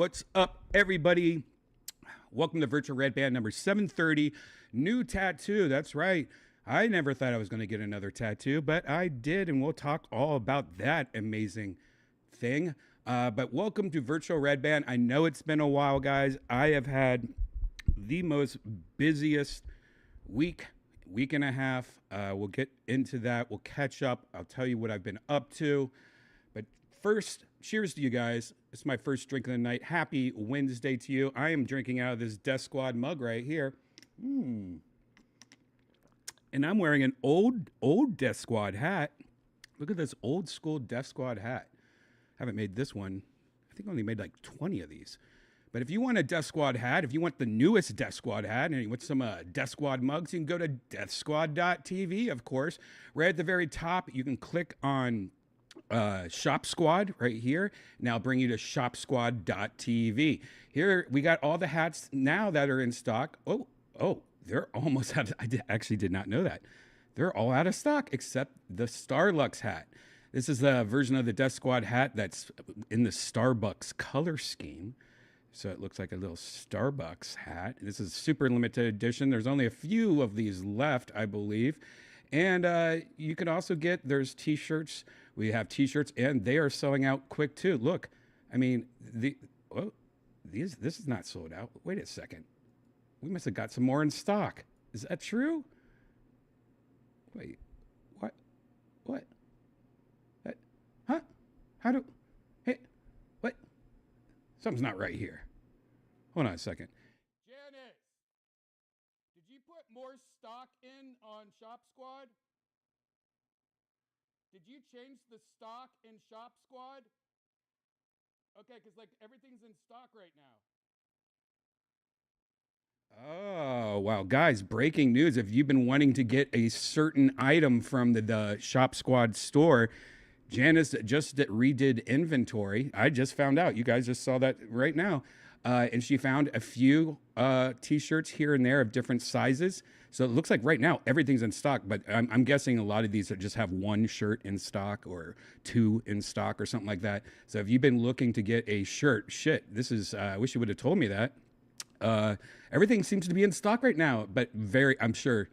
What's up, everybody? Welcome to Virtual Redban number 730. New tattoo. That's right. I never thought I was going to get another tattoo, but I did, and we'll talk all about that amazing thing. But welcome to Virtual Redban. I know it's been a while, guys. I have had the most busiest week and a half. We'll get into that. We'll catch up. I'll tell you what I've been up to. But first, cheers to you guys. It's my first drink of the night. Happy Wednesday to you. I am drinking out of this DEATHSQUAD mug right here. And I'm wearing an old DEATHSQUAD hat. Look at this old school DEATHSQUAD hat. Haven't made this one. I think I only made like 20 of these. But if you want a DEATHSQUAD hat, if you want the newest DEATHSQUAD hat, and you want some DEATHSQUAD mugs, you can go to DEATHSQUAD.tv, of course. Right at the very top, you can click on Shop Squad right here. Now bring you to ShopSquad.tv. Here we got all the hats now that are in stock. Oh, they're almost out. I actually did not know that. They're all out of stock except the Starlux hat. This is the version of the DEATHSQUAD hat that's in the Starbucks color scheme. So it looks like a little Starbucks hat. This is super limited edition. There's only a few of these left, I believe. And you can also get, there's t-shirts. We have t-shirts, and they are selling out quick too. Look, I mean, this is not sold out. Wait a second. We must have got some more in stock. Is that true? Wait, what? Huh? Hey, what? Something's not right here. Hold on a second. Janice, did you put more stock in on Shop Squad? Did you change the stock in Shop Squad? Okay, because like everything's in stock right now. Oh, wow. Guys, breaking news. If you've been wanting to get a certain item from the Shop Squad store, Janice just redid inventory. I just found out. You guys just saw that right now. And she found a few t-shirts here and there of different sizes. So it looks like right now everything's in stock, but I'm guessing a lot of these just have one shirt in stock or two in stock or something like that. So if you've been looking to get a shirt, this is, I wish you would have told me that. Everything seems to be in stock right now, but I'm sure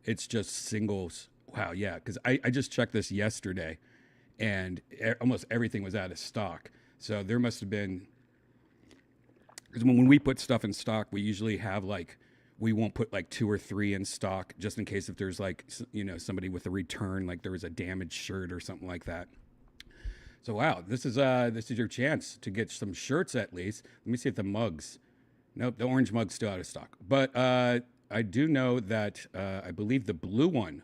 it's just singles. Wow, yeah, because I just checked this yesterday and almost everything was out of stock. So there must have been, because when we put stuff in stock, we usually have we won't put like 2 or 3 in stock just in case if there's somebody with a return, like there was a damaged shirt or something like that. So wow, this is your chance to get some shirts at least. Let me see if the mugs. Nope, the orange mug's still out of stock. But I do know that I believe the blue one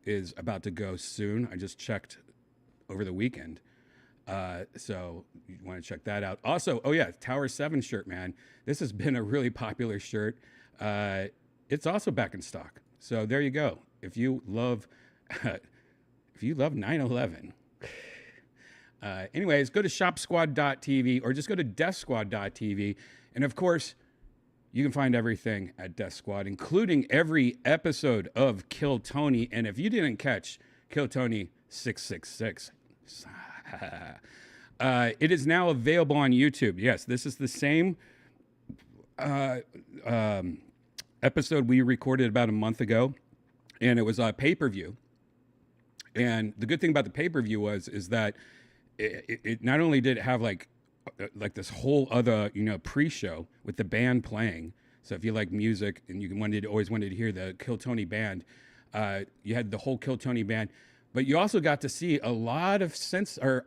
is about to go soon. I just checked over the weekend. So you want to check that out. Also, oh yeah, Tower 7 shirt, man. This has been a really popular shirt. It's also back in stock. So there you go. If you love 9/11. Anyways, go to shopsquad.tv or just go to deathsquad.tv. And of course, you can find everything at DEATHSQUAD, including every episode of Kill Tony. And if you didn't catch Kill Tony 666, it is now available on YouTube. Yes, this is the same episode we recorded about a month ago, and it was a pay-per-view. And the good thing about the pay-per-view is that it not only did it have like this whole other pre-show with the band playing. So if you like music and you always wanted to hear the Kill Tony band, you had the whole Kill Tony band. But you also got to see a lot of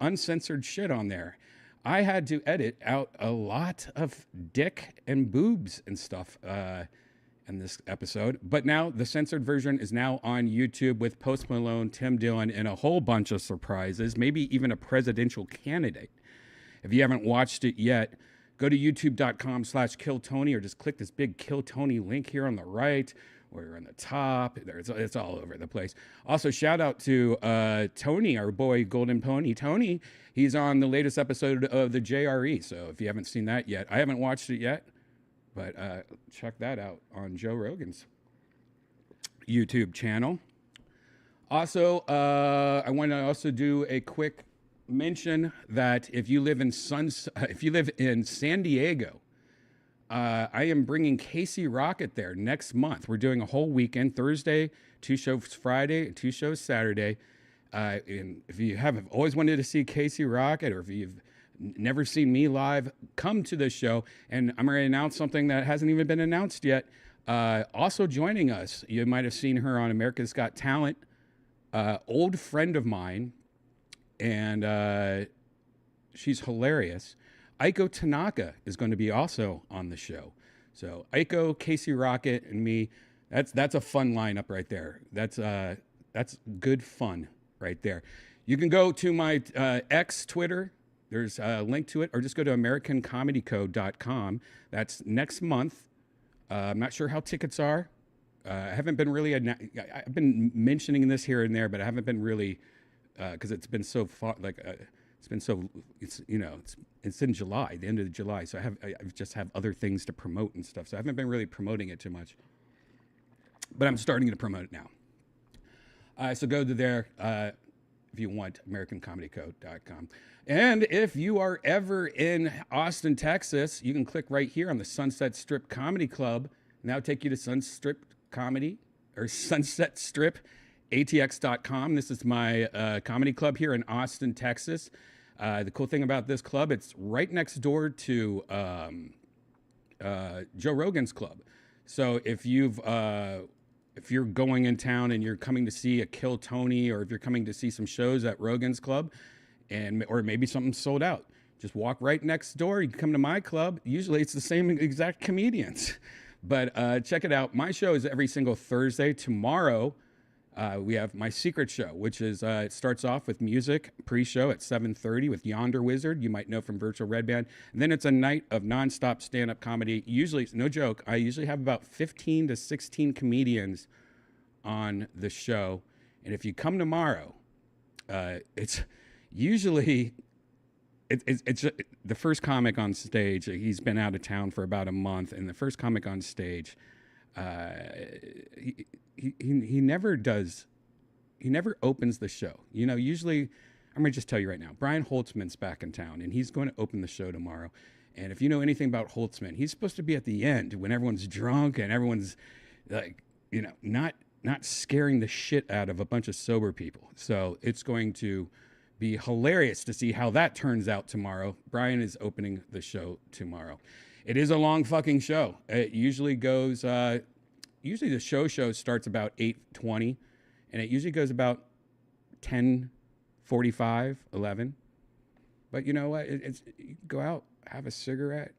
uncensored shit on there. I had to edit out a lot of dick and boobs and stuff in this episode. But now the censored version is now on YouTube with Post Malone, Tim Dillon, and a whole bunch of surprises, maybe even a presidential candidate. If you haven't watched it yet, go to youtube.com/KillTony or just click this big Kill Tony link here on the right or on the top. It's all over the place. Also, shout out to Tony, our boy Golden Pony. Tony, he's on the latest episode of the JRE. So if you haven't seen that yet, I haven't watched it yet, but check that out on Joe Rogan's YouTube channel. Also, I want to also do a quick mention that if you live in San Diego, I am bringing Casey Rocket there next month. We're doing a whole weekend, Thursday, 2 shows Friday, 2 shows Saturday. And if you have always wanted to see Casey Rocket, or if you've never seen me live, come to this show. And I'm going to announce something that hasn't even been announced yet. Also joining us, you might have seen her on America's Got Talent, old friend of mine, and she's hilarious. Aiko Tanaka is going to be also on the show. So Aiko, Casey Rocket, and me, that's a fun lineup right there. That's good fun right there. You can go to my X Twitter. There's a link to it, or just go to AmericanComedyCode.com. That's next month. I'm not sure how tickets are. I haven't been really, I've been mentioning this here and there, but I haven't been really, because it's been so far, it's been so, it's in July, the end of July. So I just have other things to promote and stuff. So I haven't been really promoting it too much, but I'm starting to promote it now. So go to there if you want, AmericanComedyCode.com. And if you are ever in Austin, Texas, you can click right here on the Sunset Strip Comedy Club. And that'll take you to Sunset Strip Comedy, or Sunset Strip ATX.com. This is my comedy club here in Austin, Texas. The cool thing about this club, it's right next door to Joe Rogan's club. So if you're going in town and you're coming to see a Kill Tony, or if you're coming to see some shows at Rogan's club, or maybe something sold out, just walk right next door. You can come to my club. Usually it's the same exact comedians. But check it out. My show is every single Thursday. Tomorrow, we have my secret show, which is, it starts off with music, pre-show at 7:30 with Yonder Wizard, you might know from Virtual Redban. And then it's a night of nonstop stand-up comedy. Usually, no joke, I usually have about 15 to 16 comedians on the show. And if you come tomorrow, it's usually... It's the first comic on stage. He's been out of town for about a month, and the first comic on stage, he never does. He never opens the show. Usually, I'm gonna just tell you right now. Brian Holtzman's back in town, and he's going to open the show tomorrow. And if you know anything about Holtzman, he's supposed to be at the end when everyone's drunk and everyone's like, not scaring the shit out of a bunch of sober people. So it's going to be hilarious to see how that turns out tomorrow. Brian is opening the show tomorrow. It is a long fucking show. It usually goes, usually the show starts about 8:20, and it usually goes about 10:45, 11. But you know what? You go out, have a cigarette,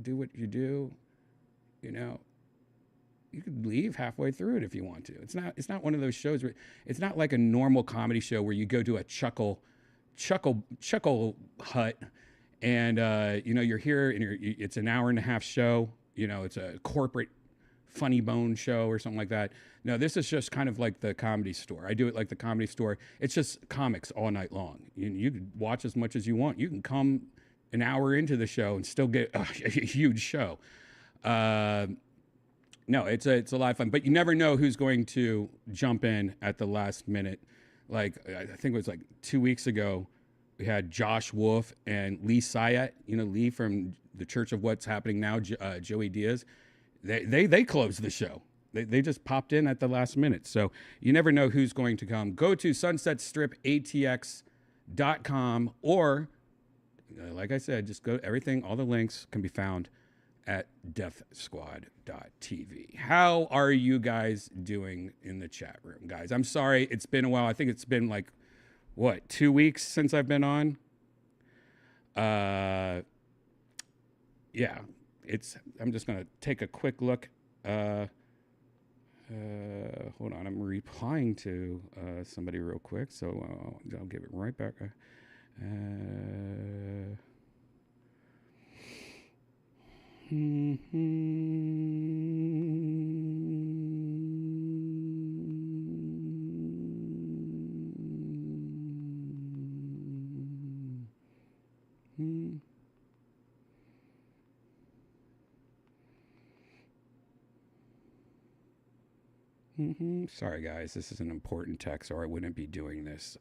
do what you do. You could leave halfway through it if you want to. It's not one of those shows where, it's not like a normal comedy show where you go to a chuckle hut, and you're here and it's an hour and a half show. It's a corporate Funny Bone show or something like that. No, this is just kind of like the Comedy Store. I do it like the Comedy Store. It's just comics all night long. You can watch as much as you want. You can come an hour into the show and still get a huge show. No, it's a lot of fun, but you never know who's going to jump in at the last minute. Like, I think it was like 2 weeks ago, we had Josh Wolf and Lee Syatt, Lee from the Church of What's Happening Now, Joey Diaz. They closed the show. They just popped in at the last minute. So you never know who's going to come. Go to sunsetstripatx.com, or, like I said, just go, all the links can be found at DEATHSQUAD.tv. How are you guys doing in the chat room, guys? I'm sorry, it's been a while. I think it's been like, 2 weeks since I've been on? Yeah, I'm just gonna take a quick look. Hold on, I'm replying to somebody real quick, so I'll give it right back. Sorry, guys, this is an important text, or I wouldn't be doing this.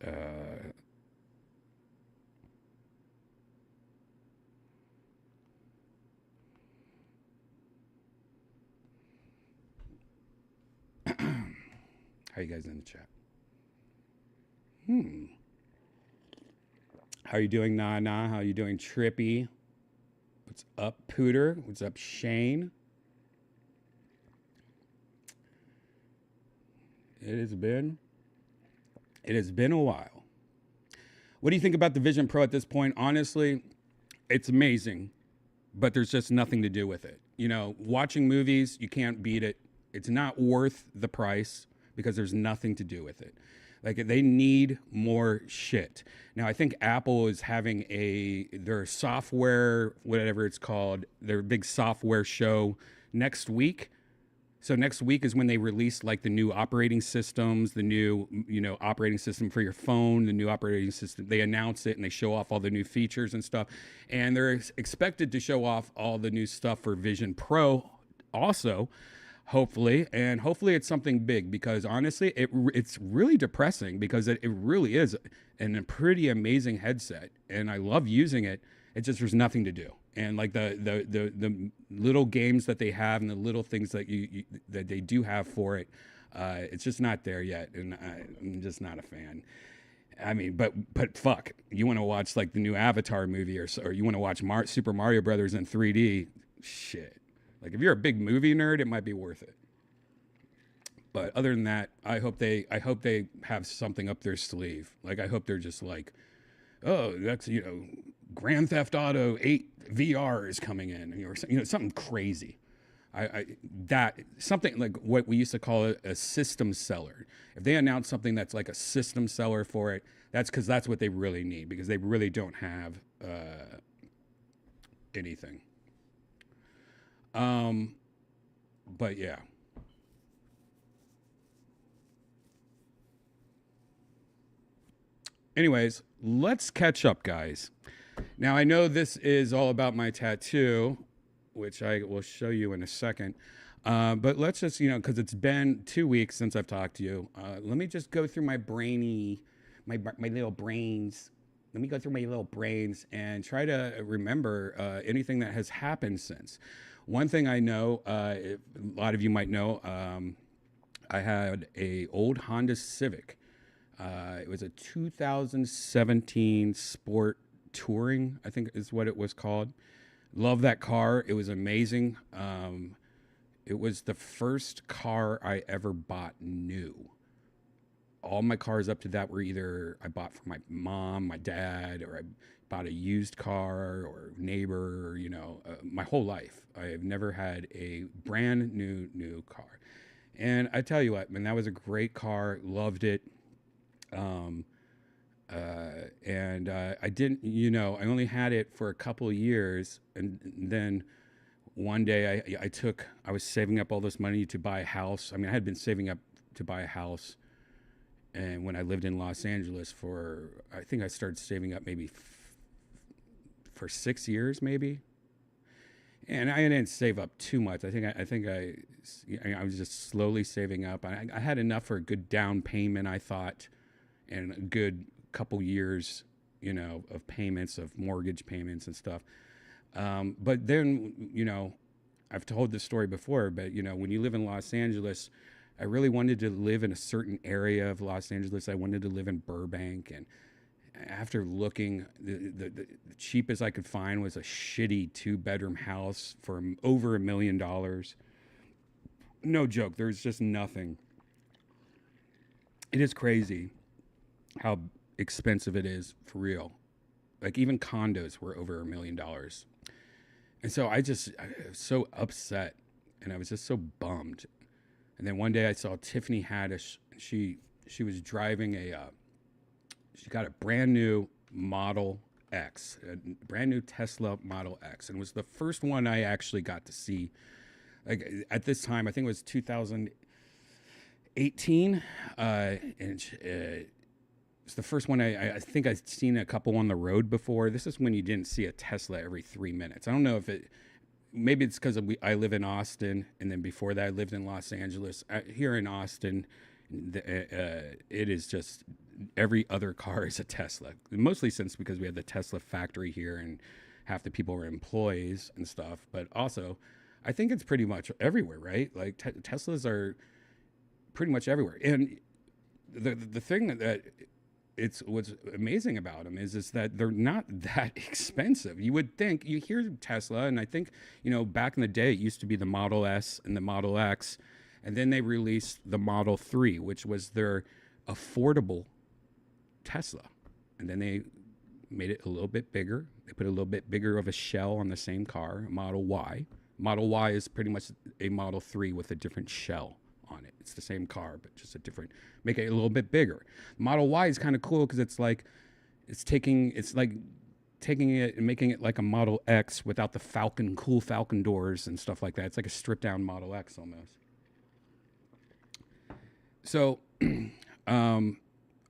How you guys in the chat? How you doing, Nana? How you doing, Trippy? What's up, Pooter? What's up, Shane? It has been a while. What do you think about the Vision Pro at this point? Honestly, it's amazing, but there's just nothing to do with it. You know, watching movies, you can't beat it. It's not worth the price because there's nothing to do with it. Like, they need more shit. Now, I think Apple is having their software, whatever it's called, their big software show next week. So next week is when they release like the new operating systems, the new, operating system for your phone, the new operating system. They announce it and they show off all the new features and stuff. And they're expected to show off all the new stuff for Vision Pro also, hopefully. And hopefully it's something big, because honestly, it's really depressing, because it really is a pretty amazing headset. And I love using it. It's just, there's nothing to do. And like the little games that they have and the little things that that they do have for it, it's just not there yet, and I'm just not a fan. I mean, but fuck, you want to watch like the new Avatar movie, or you want to watch Super Mario Brothers in 3D? Shit, like if you're a big movie nerd, it might be worth it. But other than that, I hope they have something up their sleeve. Like, I hope they're just like, oh, that's, Grand Theft Auto 8 VR is coming in, or something crazy. Something like what we used to call a system seller. If they announce something that's like a system seller for it, that's because that's what they really need, because they really don't have anything. But yeah. Anyways, let's catch up, guys. Now, I know this is all about my tattoo, which I will show you in a second. But let's just, because it's been 2 weeks since I've talked to you. Let me just go through my little brains. Let me go through my little brains and try to remember anything that has happened since. One thing I know, a lot of you might know, I had an old Honda Civic. It was a 2017 Sport Touring, I think is what it was called. Love that car. It was amazing. It was the first car I ever bought new. All my cars up to that were either I bought from my mom, my dad, or I bought a used car or neighbor, my whole life. I have never had a brand new car. And I tell you what, man, that was a great car. Loved it. And I didn't, I only had it for a couple of years. And then one day I was saving up all this money to buy a house. I mean, I had been saving up to buy a house. And when I lived in Los Angeles I think I started saving up maybe for 6 years, maybe. And I didn't save up too much. I think I was just slowly saving up. I had enough for a good down payment, I thought, and a good couple years, of payments, of mortgage payments and stuff. But then, I've told this story before, but, when you live in Los Angeles, I really wanted to live in a certain area of Los Angeles. I wanted to live in Burbank. And after looking, the cheapest I could find was a shitty 2-bedroom house for over $1 million. No joke. There's just nothing. It is crazy how expensive it is, for real. Like, even condos were over $1 million. And so I was so upset, and I was just so bummed. And then one day I saw Tiffany Haddish. She was driving she got a brand new Model X, a brand new Tesla Model X. And it was the first one I actually got to see. Like, at this time, I think it was 2018. And it's the first one I think I'd seen a couple on the road before. This is when you didn't see a Tesla every 3 minutes. I don't know if maybe it's because I live in Austin, and then before that I lived in Los Angeles. Here in Austin, it is just every other car is a Tesla. Mostly because we have the Tesla factory here, and half the people are employees and stuff. But also, I think it's pretty much everywhere, right? Like Teslas are pretty much everywhere. And the thing that it's what's amazing about them is that they're not that expensive. You would think, you hear Tesla, and I think, back in the day, it used to be the Model S and the Model X, and then they released the Model 3, which was their affordable Tesla. And then they made it a little bit bigger. They put a little bit bigger of a shell on the same car, Model Y. Model Y is pretty much a Model 3 with a different shell on it. It's the same car, but just a different, make it a little bit bigger. Model Y is kind of cool because it's like taking it and making it like a Model X without the cool Falcon doors and stuff like that. It's like a stripped down Model X almost. So,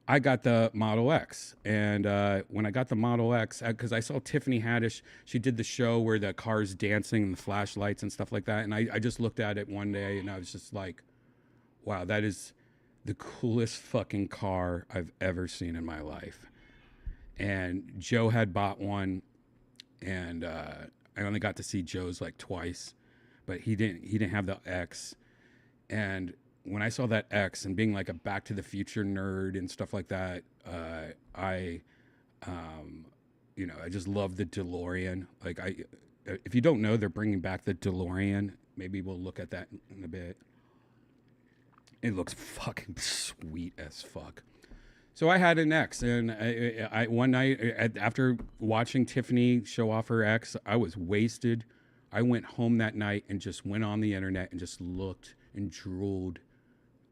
I got the Model X, and when I got the Model X, because I saw Tiffany Haddish, she did the show where the car's dancing and the flashlights and stuff like that, and I just looked at it one day, and I was just like, wow, that is the coolest fucking car I've ever seen in my life. And Joe had bought one, and I only got to see Joe's like twice, but he didn't have the X. And when I saw that X, and being like a Back to the Future nerd and stuff like that, I just love the DeLorean. Like, if you don't know, they're bringing back the DeLorean. Maybe we'll look at that in a bit. It looks fucking sweet as fuck. So I had an X, and I one night after watching Tiffany show off her X, I was wasted. I went home that night and just went on the internet and just looked and drooled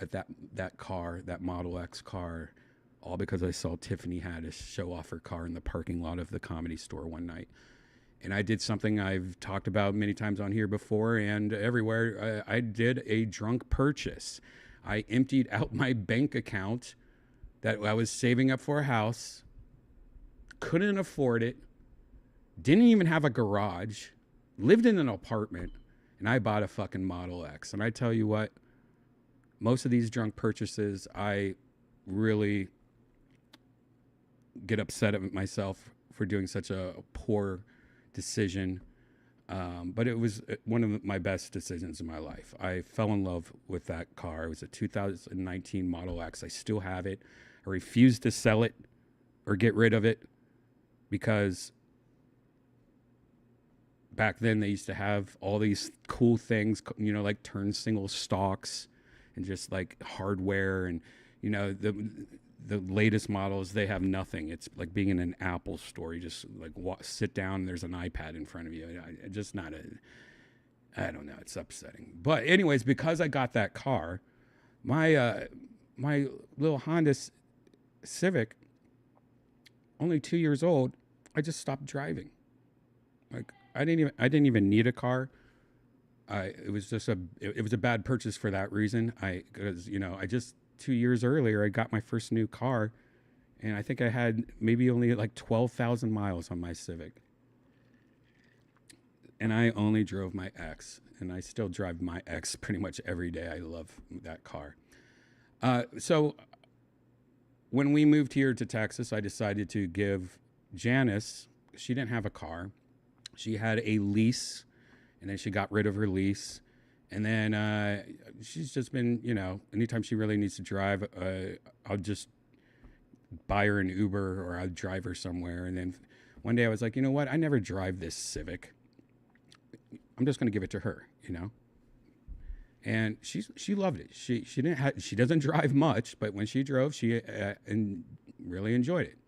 at that car, that Model X car, all because I saw Tiffany Haddish show off her car in the parking lot of the Comedy Store one night. And I did something I've talked about many times on here before and everywhere. I did a drunk purchase. I emptied out my bank account that I was saving up for a house, couldn't afford it, didn't even have a garage, lived in an apartment, and I bought a fucking Model X. And I tell you what, most of these drunk purchases, I really get upset at myself for doing such a poor decision. But it was one of my best decisions in my life. I fell in love with that car. It was a 2019 Model X. I still have it. I refuse to sell it or get rid of it because back then they used to have all these cool things, like turn single stalks and just like hardware, and the latest models, they have nothing. It's like being in an Apple store. You just like sit down and there's an iPad in front of you. I don't know. It's upsetting. But anyways, because I got that car, my little Honda Civic, only 2 years old, I just stopped driving. Like I didn't even need a car. It was a bad purchase for that reason. Because I just 2 years earlier I got my first new car, and I think I had maybe only like 12,000 miles on my Civic. And I only drove my X, and I still drive my X pretty much every day. I love that car. So when we moved here to Texas, I decided to give Janice, she didn't have a car. She had a lease, and then she got rid of her lease. And then she's just been, anytime she really needs to drive, I'll just buy her an Uber or I'll drive her somewhere. And then one day I was like, you know what? I never drive this Civic. I'm just going to give it to her, And she loved it. She doesn't drive much, but when she drove, she really enjoyed it.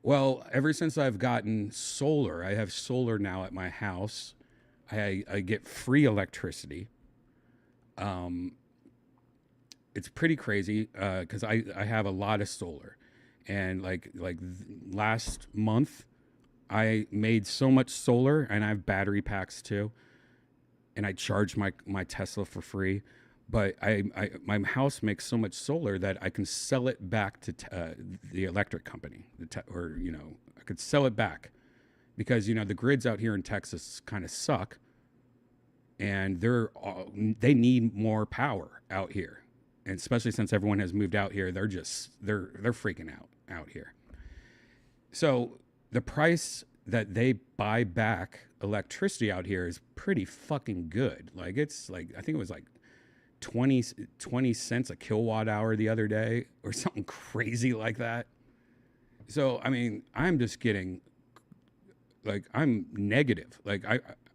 Well, ever since I've gotten solar, I have solar now at my house. I get free electricity. It's pretty crazy because I have a lot of solar, and like last month, I made so much solar, and I have battery packs too, and I charge my Tesla for free. But my house makes so much solar that I can sell it back to the electric company, I could sell it back because the grids out here in Texas kind of suck, and they need more power out here, and especially since everyone has moved out here, they're freaking out here. So the price that they buy back electricity out here is pretty fucking good. Like it's like I think it was like 20 cents a kilowatt hour the other day or something crazy like that. So, I mean, I'm just getting, like, I'm negative. Like,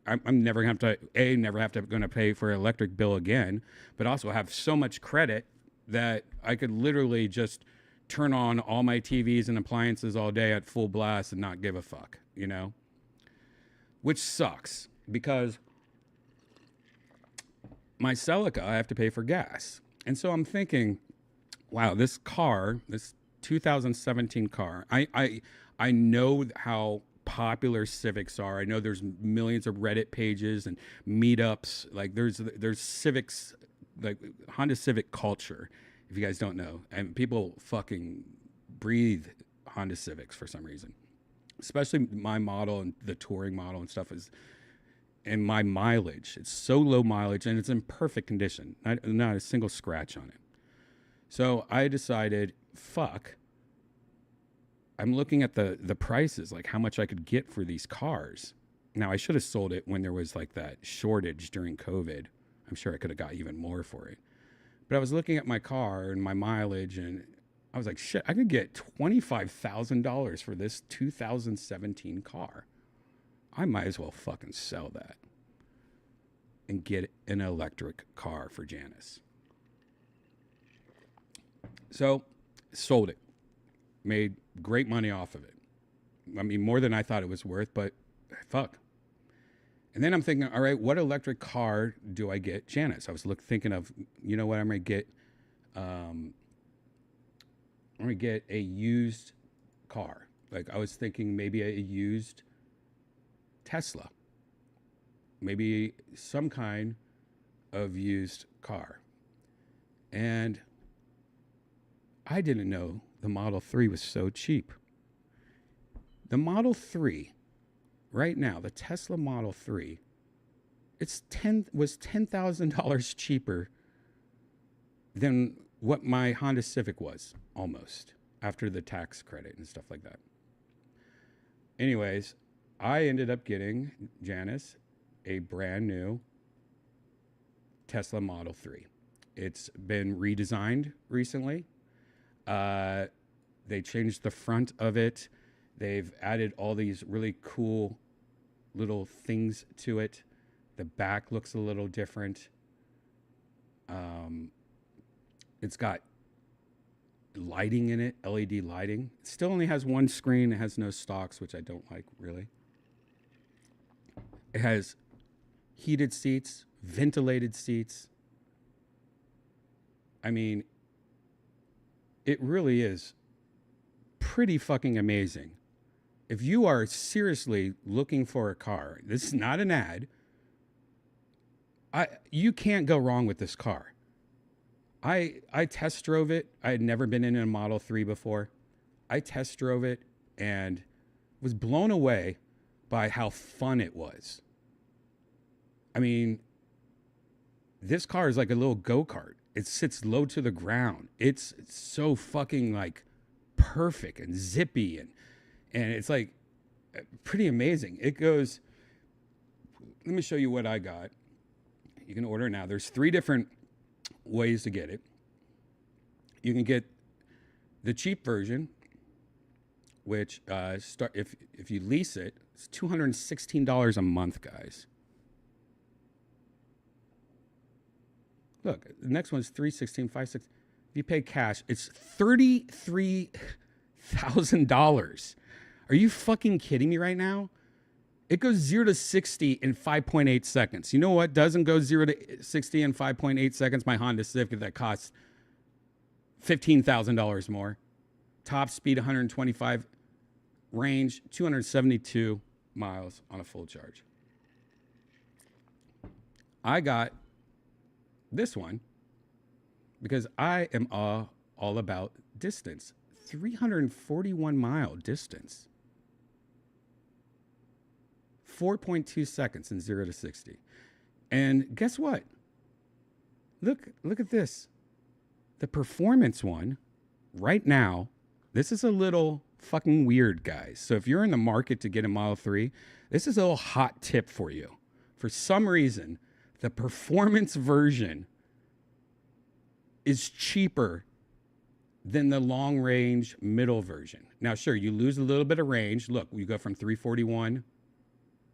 I'm never going to have to going to pay for an electric bill again, but also have so much credit that I could literally just turn on all my TVs and appliances all day at full blast and not give a fuck, you know? Which sucks because my Celica, I have to pay for gas. And so I'm thinking, wow, this car, this 2017 car, I know how popular Civics are. I know there's millions of Reddit pages and meetups. Like there's Civics, like Honda Civic culture, if you guys don't know. And people fucking breathe Honda Civics for some reason. Especially my model and the touring model and stuff is, and my mileage. It's so low mileage and it's in perfect condition. Not a single scratch on it. So I decided, fuck. I'm looking at the prices, like how much I could get for these cars. Now, I should have sold it when there was like that shortage during COVID. I'm sure I could have got even more for it. But I was looking at my car and my mileage, and I was like, shit, I could get $25,000 for this 2017 car. I might as well fucking sell that and get an electric car for Janice. So, sold it. Made great money off of it. I mean, more than I thought it was worth, but fuck. And then I'm thinking, all right, what electric car do I get Janice? I was thinking of, you know what, I'm going to get a used car. Like I was thinking maybe a used Tesla. Maybe some kind of used car. And I didn't know the Model 3 was so cheap. The Model 3, right now, the Tesla Model 3, was $10,000 cheaper than what my Honda Civic was, almost, after the tax credit and stuff like that. Anyways, I ended up getting Janice a brand new Tesla Model 3. It's been redesigned recently. They changed the front of it. They've added all these really cool little things to it. The back looks a little different. It's got lighting in it, LED lighting. It still only has one screen. It has no stocks, which I don't like, really. It has heated seats, ventilated seats. I mean, it really is pretty fucking amazing. If you are seriously looking for a car, this is not an ad. You can't go wrong with this car. I test drove it. I had never been in a Model 3 before. I test drove it and was blown away by how fun it was. I mean, this car is like a little go-kart. It sits low to the ground. It's so fucking like perfect and zippy and it's like pretty amazing. It goes, let me show you what I got. You can order now. There's 3 different ways to get it. You can get the cheap version, which if you lease it, it's $216 a month, guys. Look, the next one's $316, $516. If you pay cash, it's $33,000. Are you fucking kidding me right now? It goes 0 to 60 in 5.8 seconds. You know what doesn't go 0 to 60 in 5.8 seconds? My Honda Civic that costs $15,000 more. Top speed 125, range 272 miles on a full charge. I got this one because I am all about distance. 341 mile distance. 4.2 seconds in 0 to 60. And guess what? Look at this. The performance one right now, this is a little fucking weird, guys. So if you're in the market to get a Model 3, this is a little hot tip for you. For some reason, the performance version is cheaper than the long range middle version. Now, sure, you lose a little bit of range. Look, you go from 341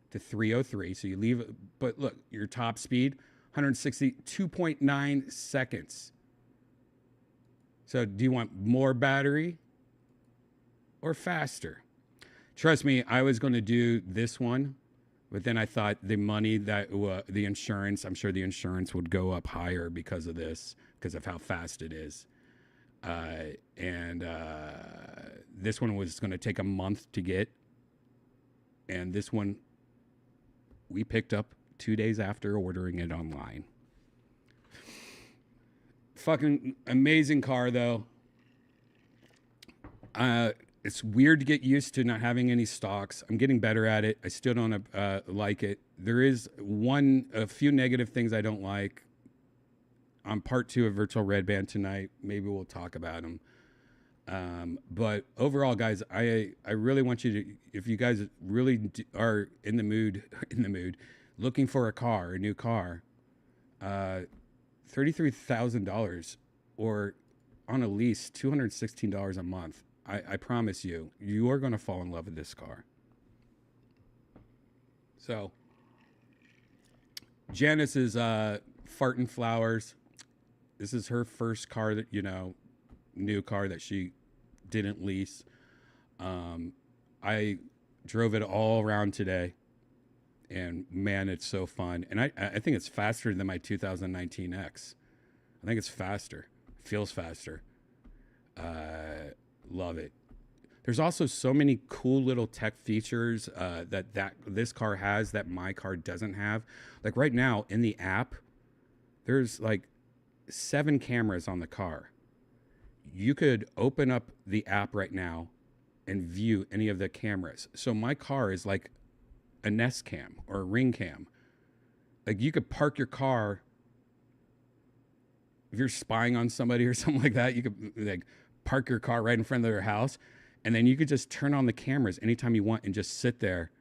to 303. So you leave, but look, your top speed, 162.9 seconds. So do you want more battery or faster? Trust me, I was going to do this one, but then I thought the money that the insurance, I'm sure the insurance would go up higher because of this, because of how fast it is. This one was going to take a month to get. And this one we picked up 2 days after ordering it online. Fucking amazing car, though. It's weird to get used to not having any stocks. I'm getting better at it. I still don't like it. There is a few negative things I don't like. On part 2 of Virtual Redban tonight. Maybe we'll talk about them. But overall, guys, I really want you to, if you guys really are in the mood, looking for a new car, $33,000 or on a lease, $216 a month. I promise you are going to fall in love with this car. So Janice is farting flowers. This is her first car that, new car that she didn't lease. I drove it all around today, and man, it's so fun. And I think it's faster than my 2019 X. I think it's faster. Feels faster. Love it. There's also so many cool little tech features that this car has that my car doesn't have. Like right now in the app, there's like 7 cameras on the car. You could open up the app right now and view any of the cameras. So my car is like a Nest cam or a Ring cam. Like you could park your car. If you're spying on somebody or something like that, you could like park your car right in front of their house, and then you could just turn on the cameras anytime you want and just sit there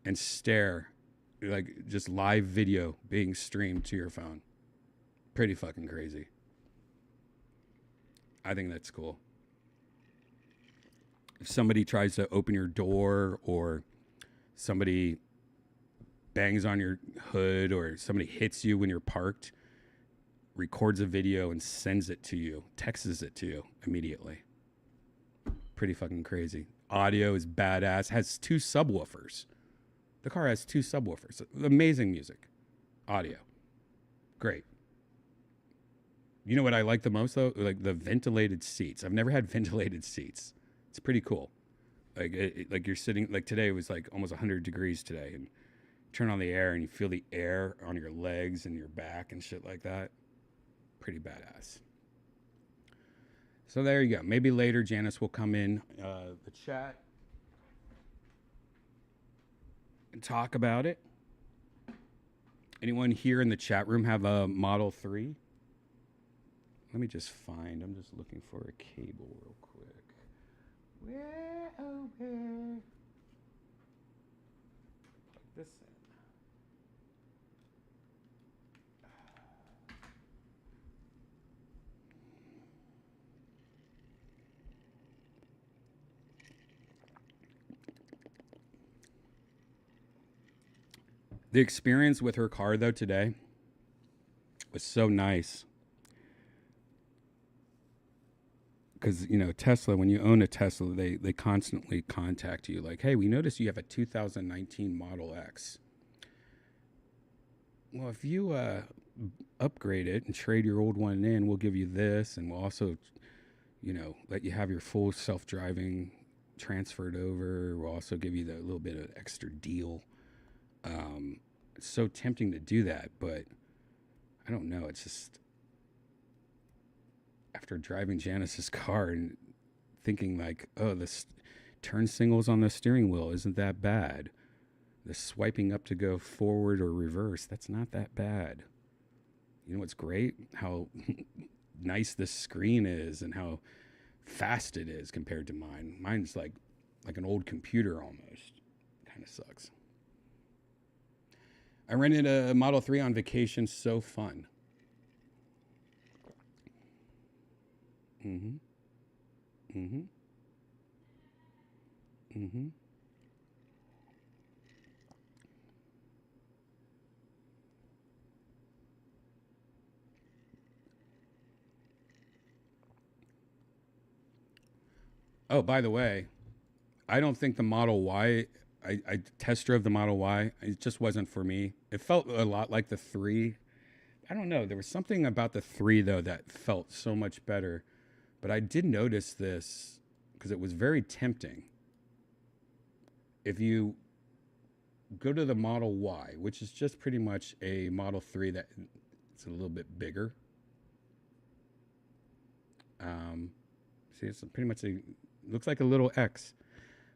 and stare, like just live video being streamed to your phone. Pretty fucking crazy. I think that's cool. If somebody tries to open your door, or somebody bangs on your hood, or somebody hits you when you're parked, records a video and sends it to you, texts it to you immediately. Pretty fucking crazy. Audio is badass. Has 2 subwoofers. The car has 2 subwoofers. Amazing music. Audio. Great. You know what I like the most, though? Like the ventilated seats. I've never had ventilated seats. It's pretty cool. Like you're sitting, like today was like almost 100 degrees today, and turn on the air and you feel the air on your legs and your back and shit like that. Pretty badass. So there you go. Maybe later Janice will come in the chat and talk about it. Anyone here in the chat room have a Model 3? Let me just find. I'm just looking for a cable real quick. Where, oh, where? Plug this in. The experience with her car, though, today was so nice. Because, Tesla, when you own a Tesla, they constantly contact you like, hey, we noticed you have a 2019 Model X. Well, if you upgrade it and trade your old one in, we'll give you this, and we'll also, let you have your full self-driving transferred over. We'll also give you the little bit of extra deal. It's so tempting to do that, but I don't know. It's just after driving Janice's car and thinking like, oh, the turn signals on the steering wheel isn't that bad. The swiping up to go forward or reverse, that's not that bad. You know what's great? How nice this screen is and how fast it is compared to mine. Mine's like an old computer almost. Kind of sucks. I rented a Model 3 on vacation. So fun. Mm-hmm. Mm-hmm. Mm-hmm. Oh, by the way, I don't think the Model Y. I test drove the Model Y. It just wasn't for me. It felt a lot like the three. I don't know. There was something about the three though that felt so much better. But I did notice this because it was very tempting. If you go to the Model Y, which is just pretty much a Model 3 that it's a little bit bigger. See, it's pretty much looks like a little X.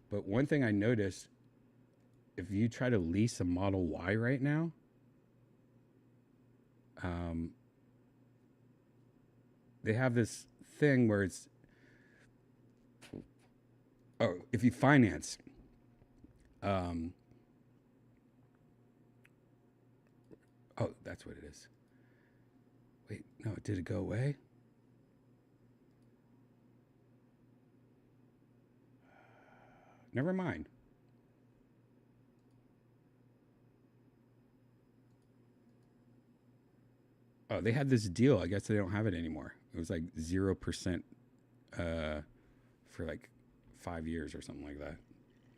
But one thing I noticed, if you try to lease a Model Y right now, um, they have this thing where it's, oh, if you finance, um, oh, that's what it is. Wait, no, did it go away? Never mind. Oh, they had this deal. I guess they don't have it anymore. It was like 0% uh, for like 5 years or something like that.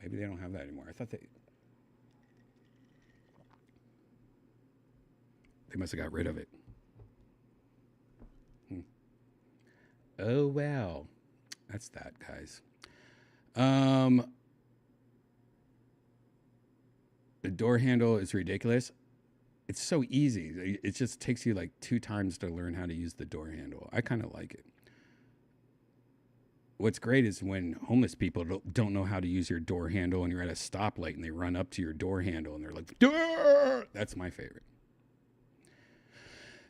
Maybe they don't have that anymore. I thought they must have got rid of it. Hmm. Oh well, that's that, guys. Um, the door handle is ridiculous. It's so easy. It just takes you like 2 times to learn how to use the door handle. I kind of like it. What's great is when homeless people don't know how to use your door handle and you're at a stoplight and they run up to your door handle and they're like, "Durr!" That's my favorite.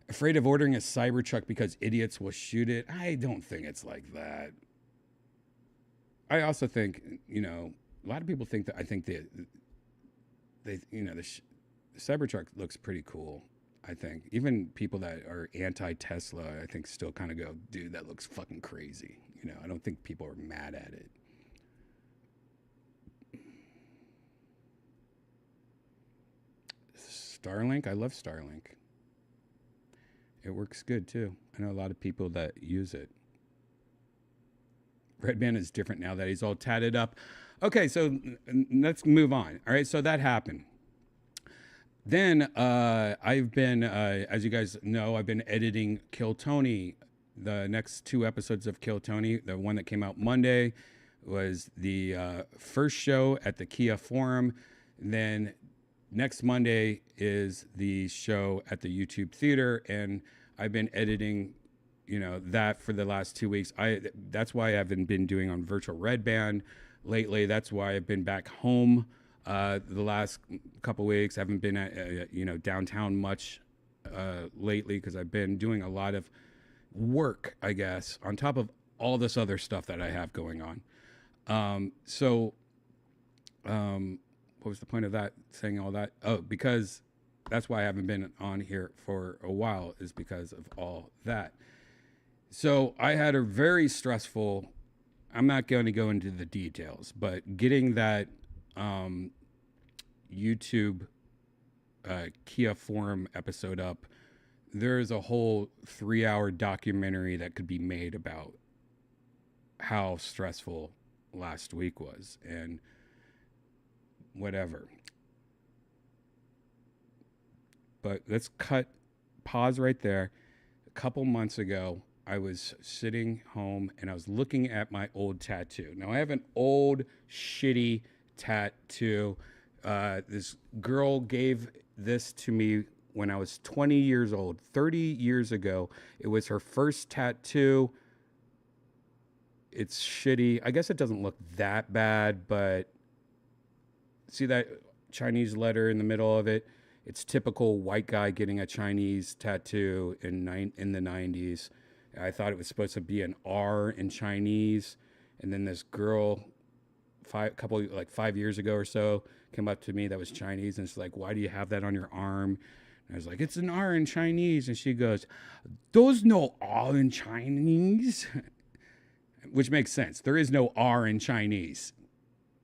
Afraid of ordering a Cybertruck because idiots will shoot it. I don't think it's like that. I also think, a lot of people think that I think the Cybertruck looks pretty cool. I think even people that are anti-Tesla, I think still kind of go, dude, that looks fucking crazy. I don't think people are mad at it. Starlink, I love Starlink. It works good too. I know a lot of people that use it. Redban is different now that he's all tatted up. Okay, so let's move on. All right, so that happened. Then I've been, as you guys know, I've been editing Kill Tony. The next 2 episodes of Kill Tony, the one that came out Monday was the first show at the Kia Forum. And then next Monday is the show at the YouTube Theater. And I've been editing, that for the last 2 weeks. That's why I've been doing on virtual Redban lately. That's why I've been back home the last couple weeks. I haven't been at downtown much lately because I've been doing a lot of work, I guess, on top of all this other stuff that I have going on. What was the point of that, saying all that? Oh, because that's why I haven't been on here for a while, is because of all that. So I had a very stressful, I'm not going to go into the details, but getting that YouTube Kia Forum episode up, there's a whole 3-hour documentary that could be made about how stressful last week was and whatever. But let's pause right there. A couple months ago, I was sitting home and I was looking at my old tattoo. Now, I have an old, shitty tattoo. This girl gave this to me when I was 20 years old, 30 years ago. It was her first tattoo. It's shitty. I guess it doesn't look that bad, but see that Chinese letter in the middle of it? It's typical white guy getting a Chinese tattoo in the 90s. I thought it was supposed to be an R in Chinese. And then this girl, 5 years ago or so, came up to me that was Chinese. And she's like, "Why do you have that on your arm?" And I was like, "It's an R in Chinese." And she goes, "There's no R in Chinese." which makes sense. There is no R in Chinese.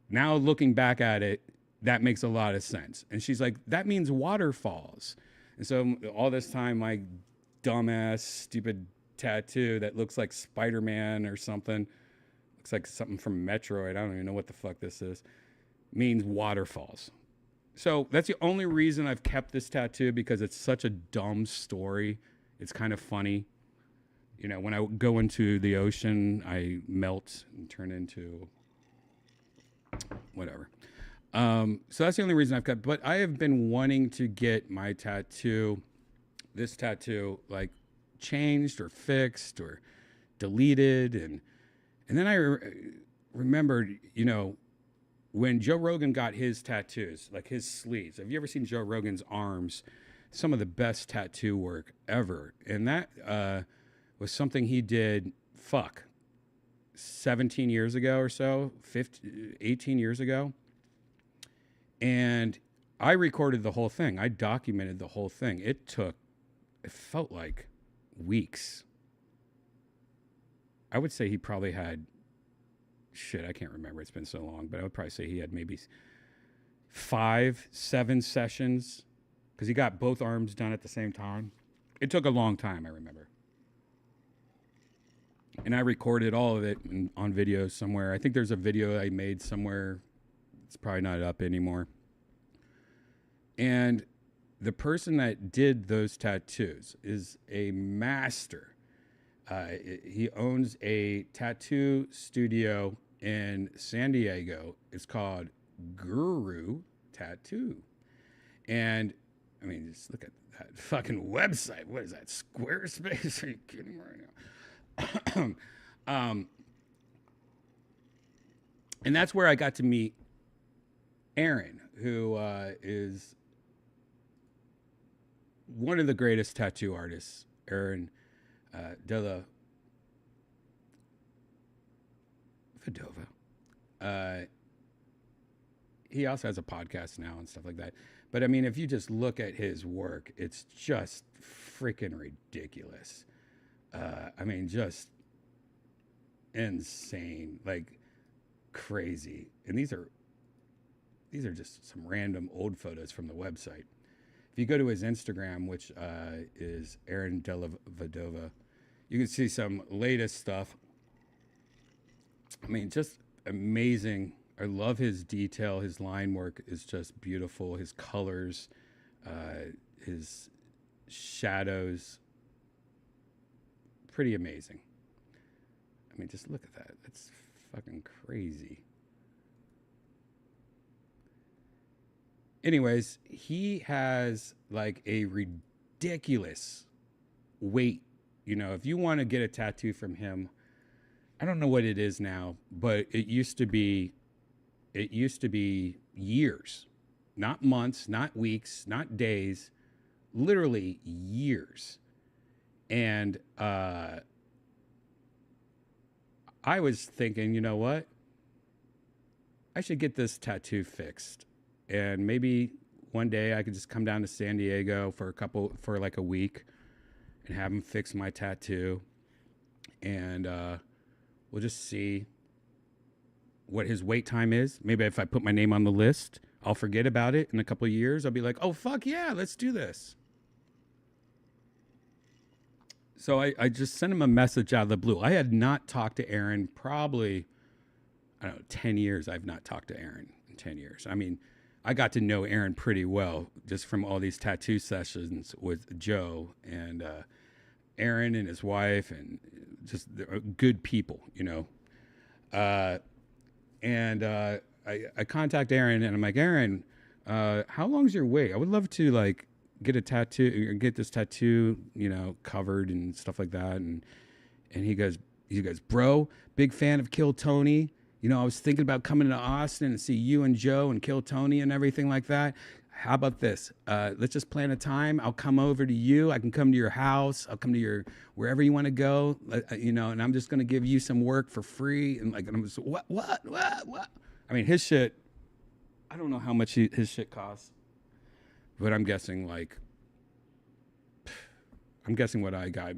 Now looking back at it, that makes a lot of sense. And she's like, that means waterfalls. And so all this time, my dumbass, stupid tattoo that looks like Spider-Man or something, looks like something from Metroid, I don't even know what the fuck this is, means waterfalls. So that's the only reason I've kept this tattoo, because it's such a dumb story. It's kind of funny. You know, when I go into the ocean, I melt and turn into whatever. So that's the only reason I've kept. But I have been wanting to get my tattoo, this tattoo, like changed or fixed or deleted. And then I remembered, you know, when Joe Rogan got his tattoos, like his sleeves. Have you ever seen Joe Rogan's arms? Some of the best tattoo work ever. And that was something he did, 17 years ago or so, 18 years ago. And I recorded the whole thing. I documented the whole thing. It felt like weeks. I would say he probably had, I can't remember. It's been so long, but I would probably say he had maybe 5-7 sessions, because he got both arms done at the same time. It took a long time, I remember. And I recorded all of it on video somewhere. I think there's a video I made somewhere. It's probably not up anymore. And the person that did those tattoos is a master. He owns a tattoo studio in San Diego. It's called Guru Tattoo. And I mean, just look at that fucking website. What is that, Squarespace? Are you kidding me right now? And that's where I got to meet Aaron, who is one of the greatest tattoo artists, Aaron Della Vadova. He also has a podcast now and stuff like that. But I mean, if you just look at his work, it's just freaking ridiculous. I mean, just insane, like crazy. And these are just some random old photos from the website. If you go to his Instagram, which is Aaron Della Vadova, you can see some latest stuff. I mean, just amazing. I love his detail. His line work is just beautiful. His colors, his shadows, pretty amazing. I mean, just look at that. That's fucking crazy. Anyways, he has like a ridiculous weight. You know, if you want to get a tattoo from him, I don't know what it is now, but it used to be years, not months, not weeks, not days, literally years. And I was thinking, you know what? I should get this tattoo fixed. And maybe one day I could just come down to San Diego for like a week and have him fix my tattoo. And we'll just see what his wait time is. Maybe if I put my name on the list, I'll forget about it in a couple of years. I'll be like, oh, fuck yeah, let's do this. So I just sent him a message out of the blue. I had not talked to Aaron probably, I don't know, 10 years. I've not talked to Aaron in 10 years. I mean, I got to know Aaron pretty well just from all these tattoo sessions with Joe and Aaron and his wife, and just good people, you know. I contact Aaron and I'm like, Aaron, how long's your wait? I would love to like get a tattoo, get this tattoo, you know, covered and stuff like that. And he goes, bro, big fan of Kill Tony. You know, I was thinking about coming to Austin and see you and Joe and Kill Tony and everything like that. How about this? Let's just plan a time. I'll come over to you. I can come to your house. I'll come to wherever you want to go. You know, and I'm just going to give you some work for free. And like, I'm just, what? I mean, his shit, I don't know how much his shit costs, but I'm guessing like, I'm guessing what I got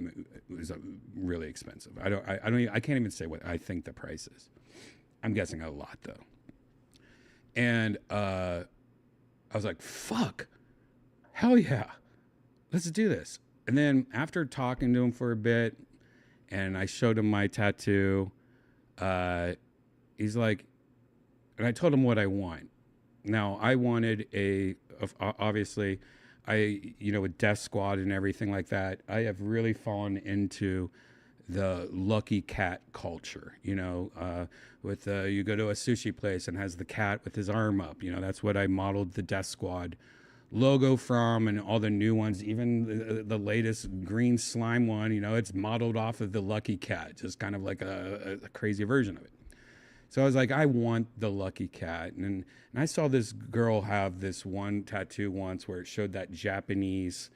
was really expensive. I can't even say what I think the price is. I'm guessing a lot though. And I was like, fuck, hell yeah, let's do this. And then after talking to him for a bit, and I showed him my tattoo, he's like, and I told him what I want. Now I wanted obviously, with DEATHSQUAD and everything like that, I have really fallen into the lucky cat culture, with you go to a sushi place and has the cat with his arm up, that's what I modeled the DEATHSQUAD logo from, and all the new ones, even the latest green slime one, it's modeled off of the lucky cat, just kind of like a crazy version of it. So I was like, I want the lucky cat. And I saw this girl have this one tattoo once where it showed that Japanese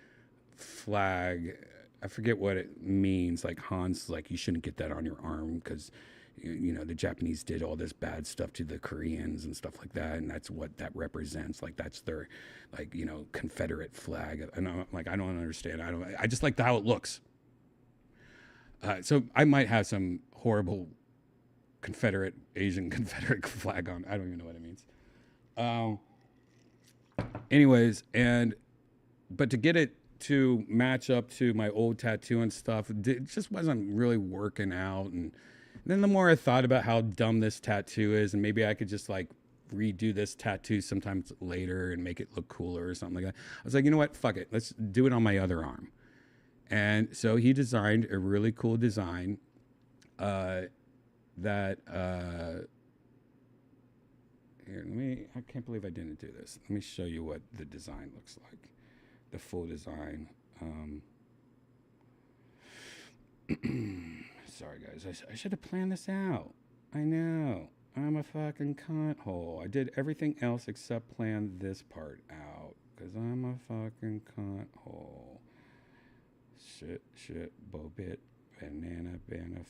flag. I forget what it means. Like Han's like, you shouldn't get that on your arm because, the Japanese did all this bad stuff to the Koreans and stuff like that. And that's what that represents. Like that's their, Confederate flag. And I'm like, I don't understand. I just like how it looks. So I might have some horrible Asian Confederate flag on. I don't even know what it means. Anyways, but to get it to match up to my old tattoo and stuff, it just wasn't really working out. And then the more I thought about how dumb this tattoo is, and maybe I could just redo this tattoo sometimes later and make it look cooler or something like that, I was like, you know what? Fuck it. Let's do it on my other arm. And so he designed a really cool design, that here, I can't believe I didn't do this. Let me show you what the design looks like, the full design. Sorry guys, I should have planned this out. I know, I'm a fucking cunt hole. I did everything else except plan this part out because I'm a fucking cunt hole. Shit, bobit, banana,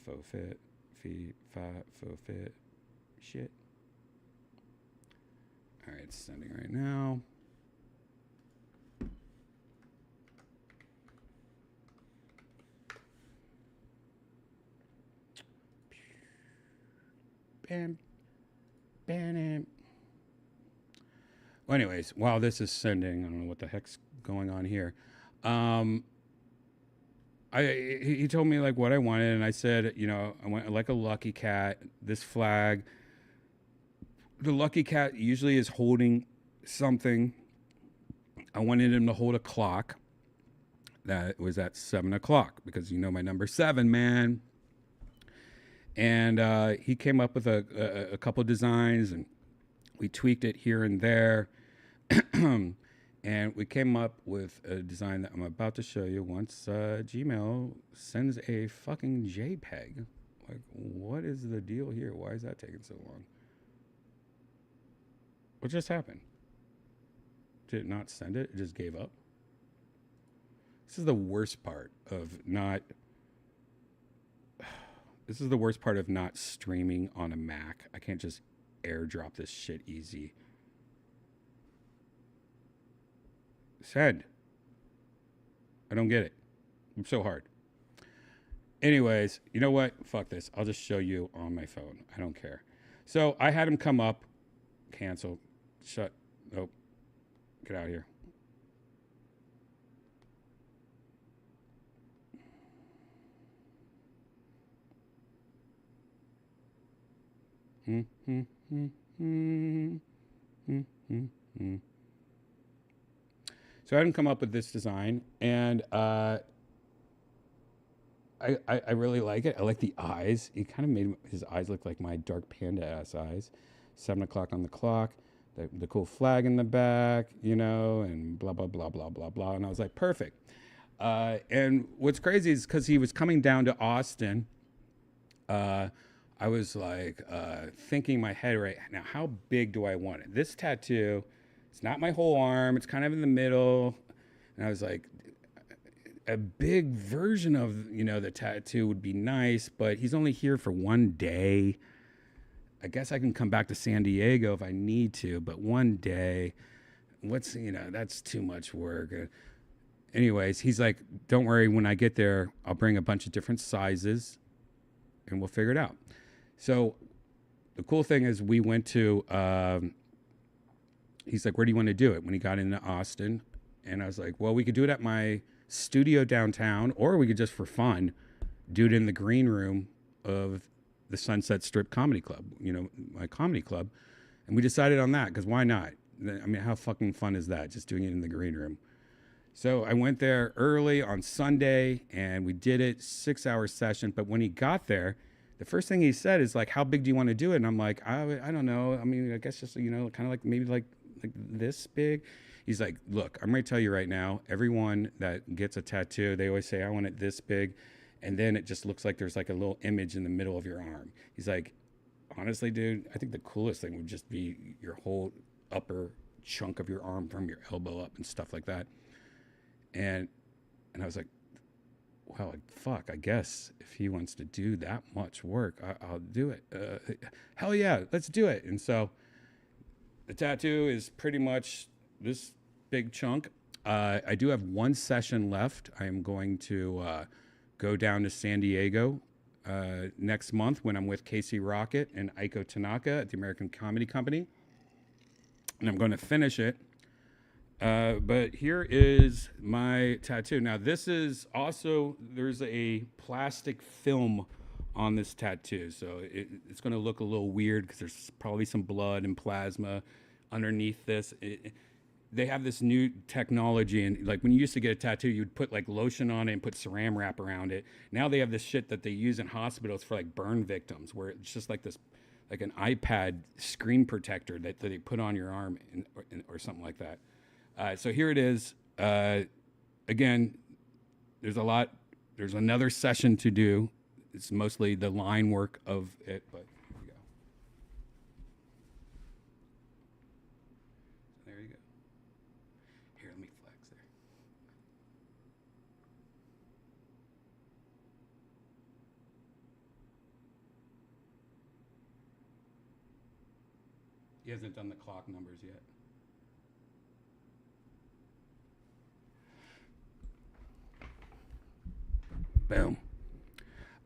faux fit. Fee, fi, faux fit, shit. All right, it's sending right now. Bam, bam. Well, anyways, while this is sending, I don't know what the heck's going on here. He told me what I wanted, and I said, I want like a lucky cat, this flag. The lucky cat usually is holding something. I wanted him to hold a clock that was at 7:00 because my number 7, man. And he came up with a couple designs, and we tweaked it here and there. And we came up with a design that I'm about to show you once Gmail sends a fucking JPEG. What is the deal here? Why is that taking so long? What just happened? Did it not send it? It just gave up? This is the worst part of not... This is the worst part of not streaming on a Mac. I can't just airdrop this shit easy. Send. I don't get it. I'm so hard. Anyways, you know what? Fuck this. I'll just show you on my phone. I don't care. So I had him come up. Cancel. Shut. Nope. Get out of here. So I had him come up with this design, and I really like it. I like the eyes. He kind of made his eyes look like my dark panda ass eyes. 7:00 on the clock. The cool flag in the back, and blah blah blah blah blah blah. And I was like, perfect. And what's crazy is because he was coming down to Austin. I was thinking in my head right now, how big do I want it? This tattoo, it's not my whole arm. It's kind of in the middle. And I was like, a big version of, the tattoo would be nice, but he's only here for one day. I guess I can come back to San Diego if I need to, but one day, that's too much work. anyways, he's like, don't worry, when I get there, I'll bring a bunch of different sizes and we'll figure it out. So the cool thing is we went to, he's like, where do you want to do it? When he got into Austin. And I was like, well, we could do it at my studio downtown, or we could just for fun do it in the green room of the Sunset Strip Comedy Club, you know, my comedy club. And we decided on that because why not? I mean, how fucking fun is that? Just doing it in the green room. So I went there early on Sunday and we did it, 6-hour session. But when he got there, the first thing he said is like, how big do you want to do it? And I'm like, I don't know. I mean, I guess just, you know, kind of like maybe like this big. He's like, look, I'm going to tell you right now, everyone that gets a tattoo, they always say, I want it this big. And then it just looks like there's like a little image in the middle of your arm. He's like, honestly, dude, I think the coolest thing would just be your whole upper chunk of your arm from your elbow up and stuff like that. And I was like, well, like, fuck, I guess if he wants to do that much work, I'll do it. Hell yeah, let's do it. And so the tattoo is pretty much this big chunk. I do have one session left. I am going to go down to San Diego next month when I'm with Casey Rocket and Aiko Tanaka at the American Comedy Company. And I'm going to finish it. But here is my tattoo. Now, this is also, there's a plastic film on this tattoo. So it's going to look a little weird because there's probably some blood and plasma underneath this. They have this new technology, and like when you used to get a tattoo, you'd put like lotion on it and put saran wrap around it. Now they have this shit that they use in hospitals for like burn victims, where it's just like this, like an iPad screen protector that they put on your arm or something like that. So here it is. Again, there's a lot. There's another session to do. It's mostly the line work of it, but here we go. There you go. Here, let me flex there. He hasn't done the clock numbers yet. Boom.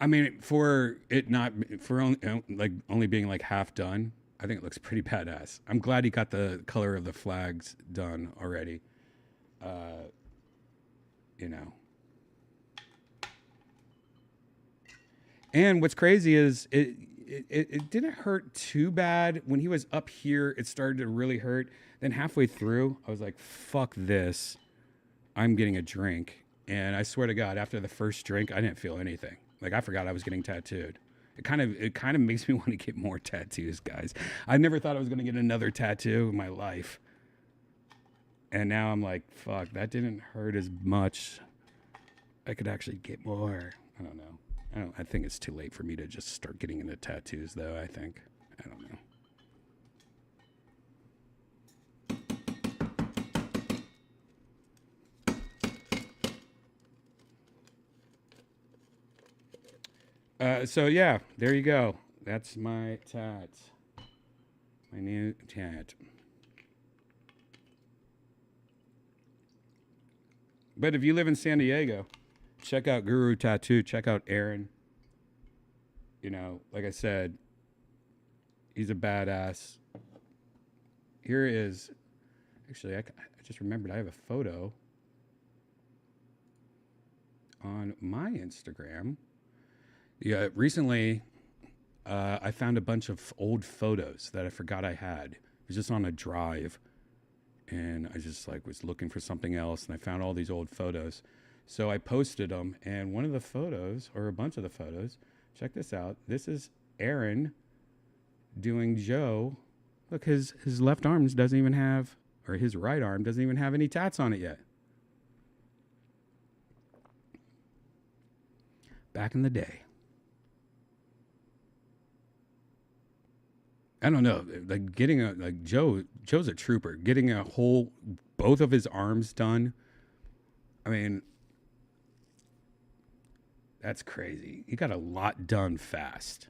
I mean, for it not for only being like half done, I think it looks pretty badass. I'm glad he got the color of the flags done already. You know. And what's crazy is it didn't hurt too bad. When he was up here, it started to really hurt. Then halfway through, I was like, fuck this. I'm getting a drink. And I swear to God, after the first drink, I didn't feel anything. Like, I forgot I was getting tattooed. It kind of makes me want to get more tattoos, guys. I never thought I was going to get another tattoo in my life. And now I'm like, fuck, that didn't hurt as much. I could actually get more. I don't know. I think it's too late for me to just start getting into tattoos, though, I think. I don't know. So yeah, there you go. That's my tat. My new tat. But if you live in San Diego, check out Guru Tattoo. Check out Aaron. You know, like I said, he's a badass. Here is, actually, I just remembered I have a photo on my Instagram. Yeah, recently I found a bunch of old photos that I forgot I had. It was just on a drive, and I just like was looking for something else, and I found all these old photos. So I posted them, and one of the photos, or a bunch of the photos, check this out. This is Aaron doing Joe. Look, his left arm doesn't even have, or his right arm doesn't even have any tats on it yet. Back in the day. I don't know, like getting Joe's a trooper. Getting both of his arms done. I mean, that's crazy. He got a lot done fast.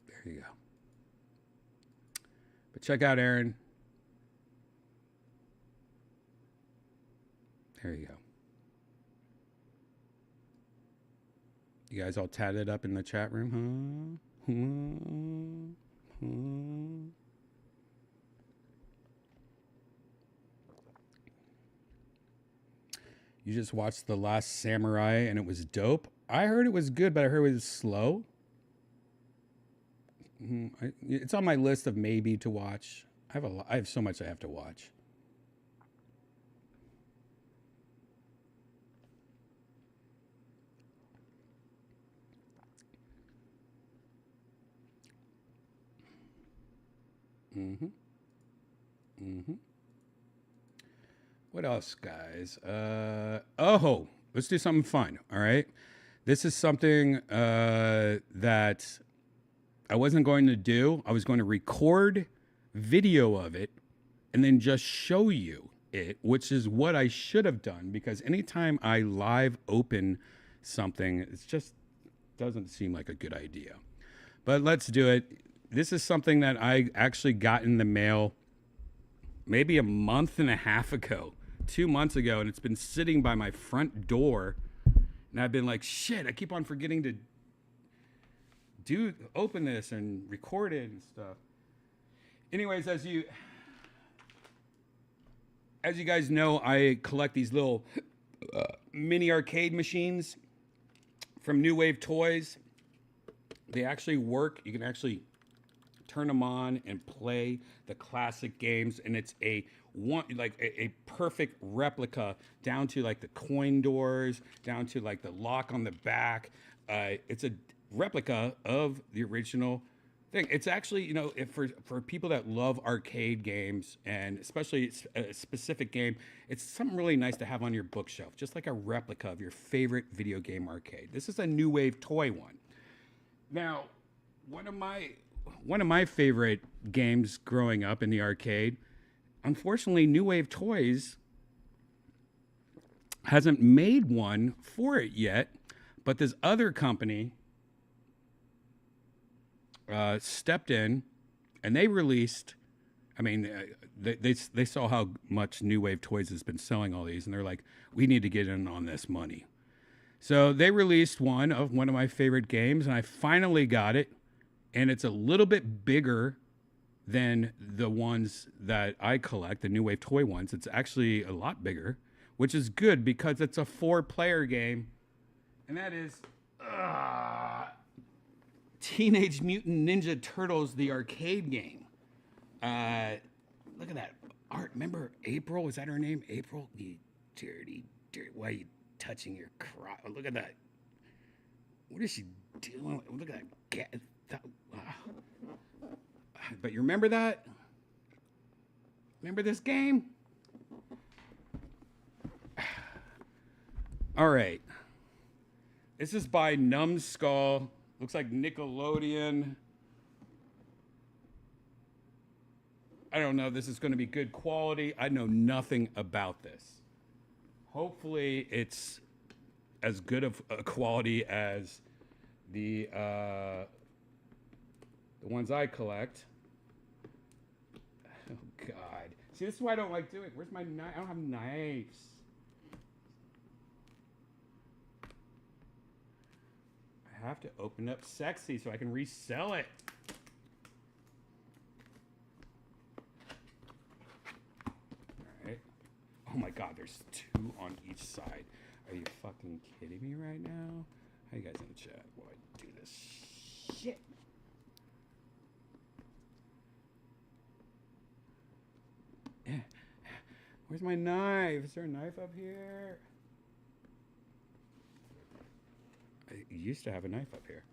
There you go. But check out Aaron. There you go. You guys all tatted up in the chat room, huh? You just watched The Last Samurai and it was dope. I heard it was good, but I heard it was slow. It's on my list of maybe to watch. I have so much I have to watch. What else, guys? Let's do something fun. All right. This is something that I wasn't going to do. I was going to record video of it and then just show you it, which is what I should have done, because anytime I live open something, it just doesn't seem like a good idea. But let's do it. This is something that I actually got in the mail maybe a month and a half ago, 2 months ago, and it's been sitting by my front door. And I've been like, shit, I keep on forgetting to open this and record it and stuff. Anyways, as you guys know, I collect these little mini arcade machines from New Wave Toys. They actually work. You can actually turn them on and play the classic games, and it's a perfect replica, down to like the coin doors, down to like the lock on the back. It's a replica of the original thing. It's actually, you know, for people that love arcade games, and especially a specific game, it's something really nice to have on your bookshelf, just like a replica of your favorite video game arcade. This is a New Wave toy one. Now, one of my favorite games growing up in the arcade, unfortunately, New Wave Toys hasn't made one for it yet, but this other company stepped in, and they released. I mean, they saw how much New Wave Toys has been selling all these, and they're like, we need to get in on this money. So they released one of my favorite games, and I finally got it, and it's a little bit bigger than the ones that I collect, the New Wave toy ones. It's actually a lot bigger, which is good because it's a 4-player game, and that is Teenage Mutant Ninja Turtles, the arcade game. Look at that art. Remember April? Was that her name? April? You dirty. Why are you touching your crotch? Oh, look at that. What is she doing? Look at that. But you remember that? Remember this game? All right. This is by Numbskull. Looks like Nickelodeon. I don't know if this is going to be good quality. I know nothing about this. Hopefully it's as good of a quality as the ones I collect. Oh, God. See, this is why I don't like doing it. Where's my knife? I don't have knives. I have to open up sexy so I can resell it. All right. Oh, my God. There's 2 on each side. Are you fucking kidding me right now? How you guys in the chat while I do this shit? Where's my knife? Is there a knife up here? I used to have a knife up here.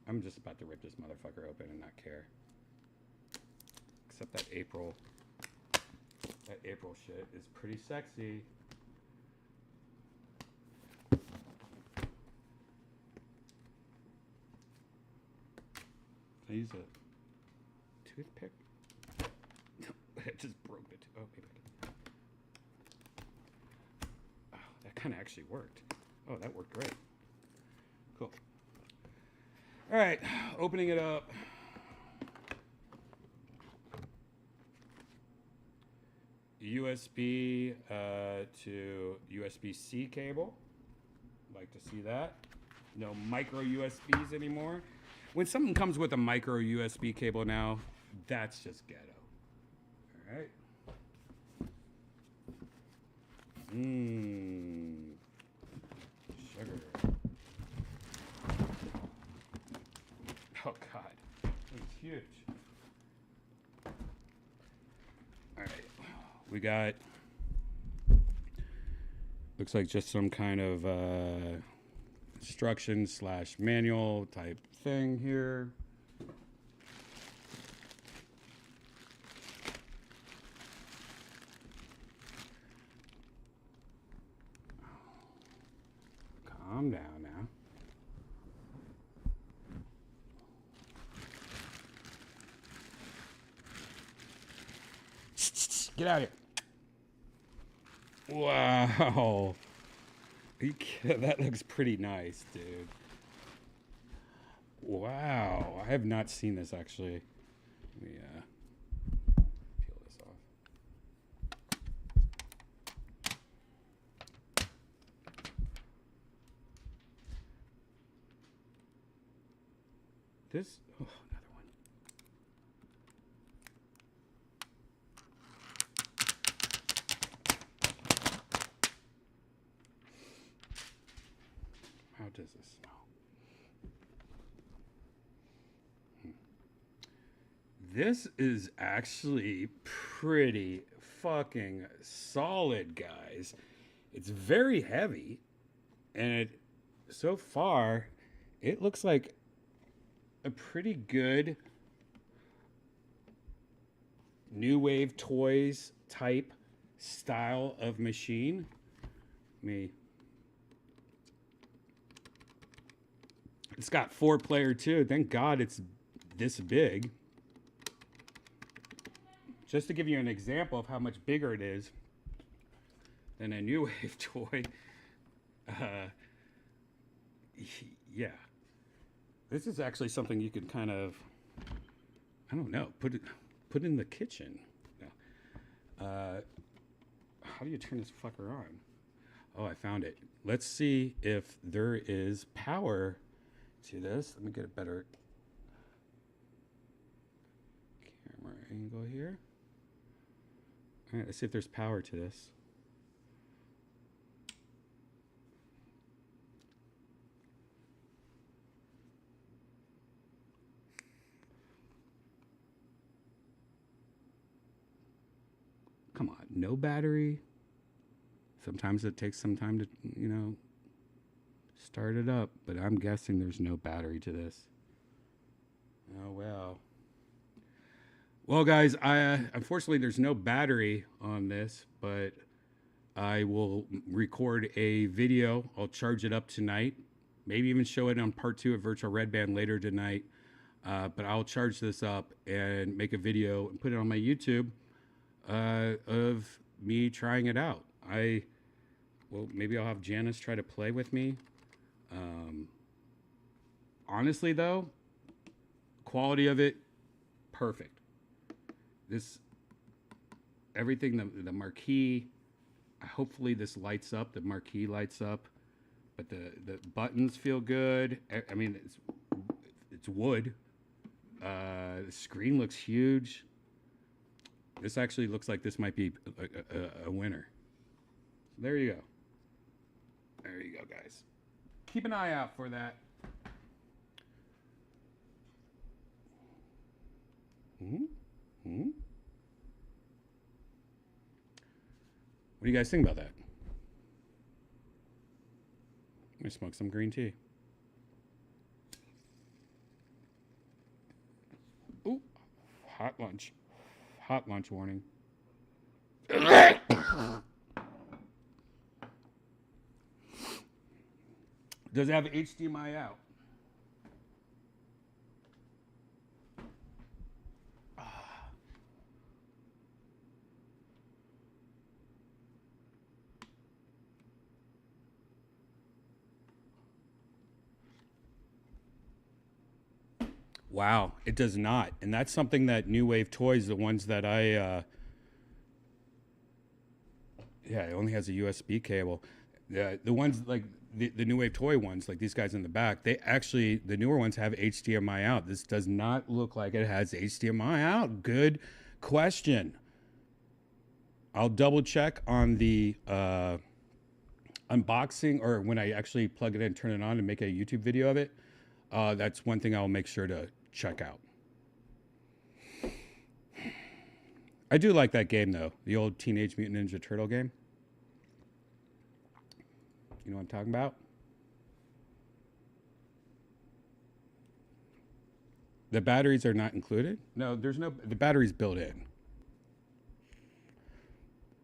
I'm just about to rip this motherfucker open and not care. Except that April shit is pretty sexy. Can I use a toothpick? No, I just broke it. Oh, maybe I can. Oh, that kind of actually worked. Oh, that worked great. Cool. All right, opening it up. USB to USB-C cable. Like to see that. No micro USBs anymore. When something comes with a micro USB cable now, that's just ghetto. All right. Sugar. Oh God, it's huge. All right, we got. Looks like just some kind of instruction / manual type thing here. Calm down now. Get out of here. Wow. That looks pretty nice, dude. Wow. I have not seen this actually. Let me peel this off. This, oh, another one. How does this smell? This is actually pretty fucking solid, guys. It's very heavy, and so far, it looks like a pretty good New Wave Toys type style of machine. It's got 4-player too. Thank God it's this big. Just to give you an example of how much bigger it is than a New Wave toy. Yeah. This is actually something you could kind of, I don't know, put in the kitchen. How do you turn this fucker on? Oh, I found it. Let's see if there is power to this. Let me get a better camera angle here. All right, let's see if there's power to this. Come on, no battery. Sometimes it takes some time to, start it up, but I'm guessing there's no battery to this. Oh, well. Well, guys, unfortunately, there's no battery on this, but I will record a video. I'll charge it up tonight. Maybe even show it on part 2 of Virtual Redban later tonight. But I'll charge this up and make a video and put it on my YouTube of me trying it out. Well, maybe I'll have Janice try to play with me. Honestly, though, quality of it, perfect. Everything, the marquee, hopefully this lights up, the marquee lights up, but the buttons feel good. I mean, it's wood. The screen looks huge. This actually looks like this might be a winner. So there you go. There you go, guys. Keep an eye out for that. What do you guys think about that? Let me smoke some green tea. Ooh, hot lunch. Hot lunch warning. Does it have HDMI out? Wow, it does not. And that's something that New Wave Toys, the ones that I Yeah, it only has a USB cable. The ones like the new wave toy ones, like these guys in the back, they actually, the newer ones have HDMI out. This does not look like it has HDMI out. Good question. I'll double check on the unboxing, or when I actually plug it in, turn it on, and make a YouTube video of it. That's one thing I'll make sure to check out. I do like that game though, the old Teenage Mutant Ninja Turtle game. You know what I'm talking about? The batteries are not included? No, there's no, the battery's built in.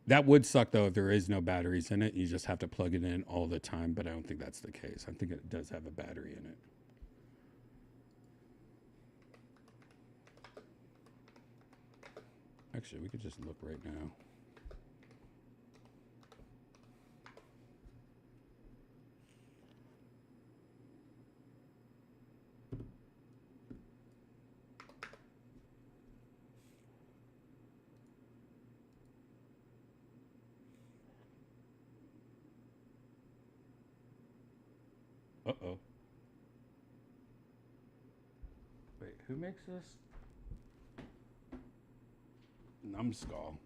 That would suck though if there is no batteries in it. You just have to plug it in all the time, but I don't think that's the case. I think it does have a battery in it. Actually, we could just look right now. Uh-oh. Wait, who makes this? Numbskull.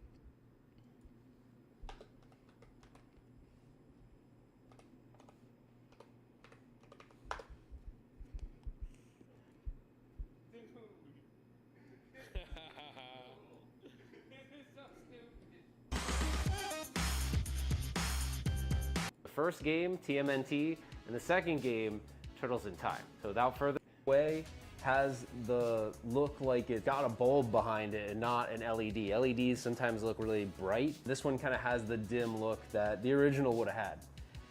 The first game, TMNT, and the second game, Turtles in Time. So without further ado, has the look like it's got a bulb behind it and not an LED. LEDs sometimes look really bright. This one kind of has the dim look that the original would have had.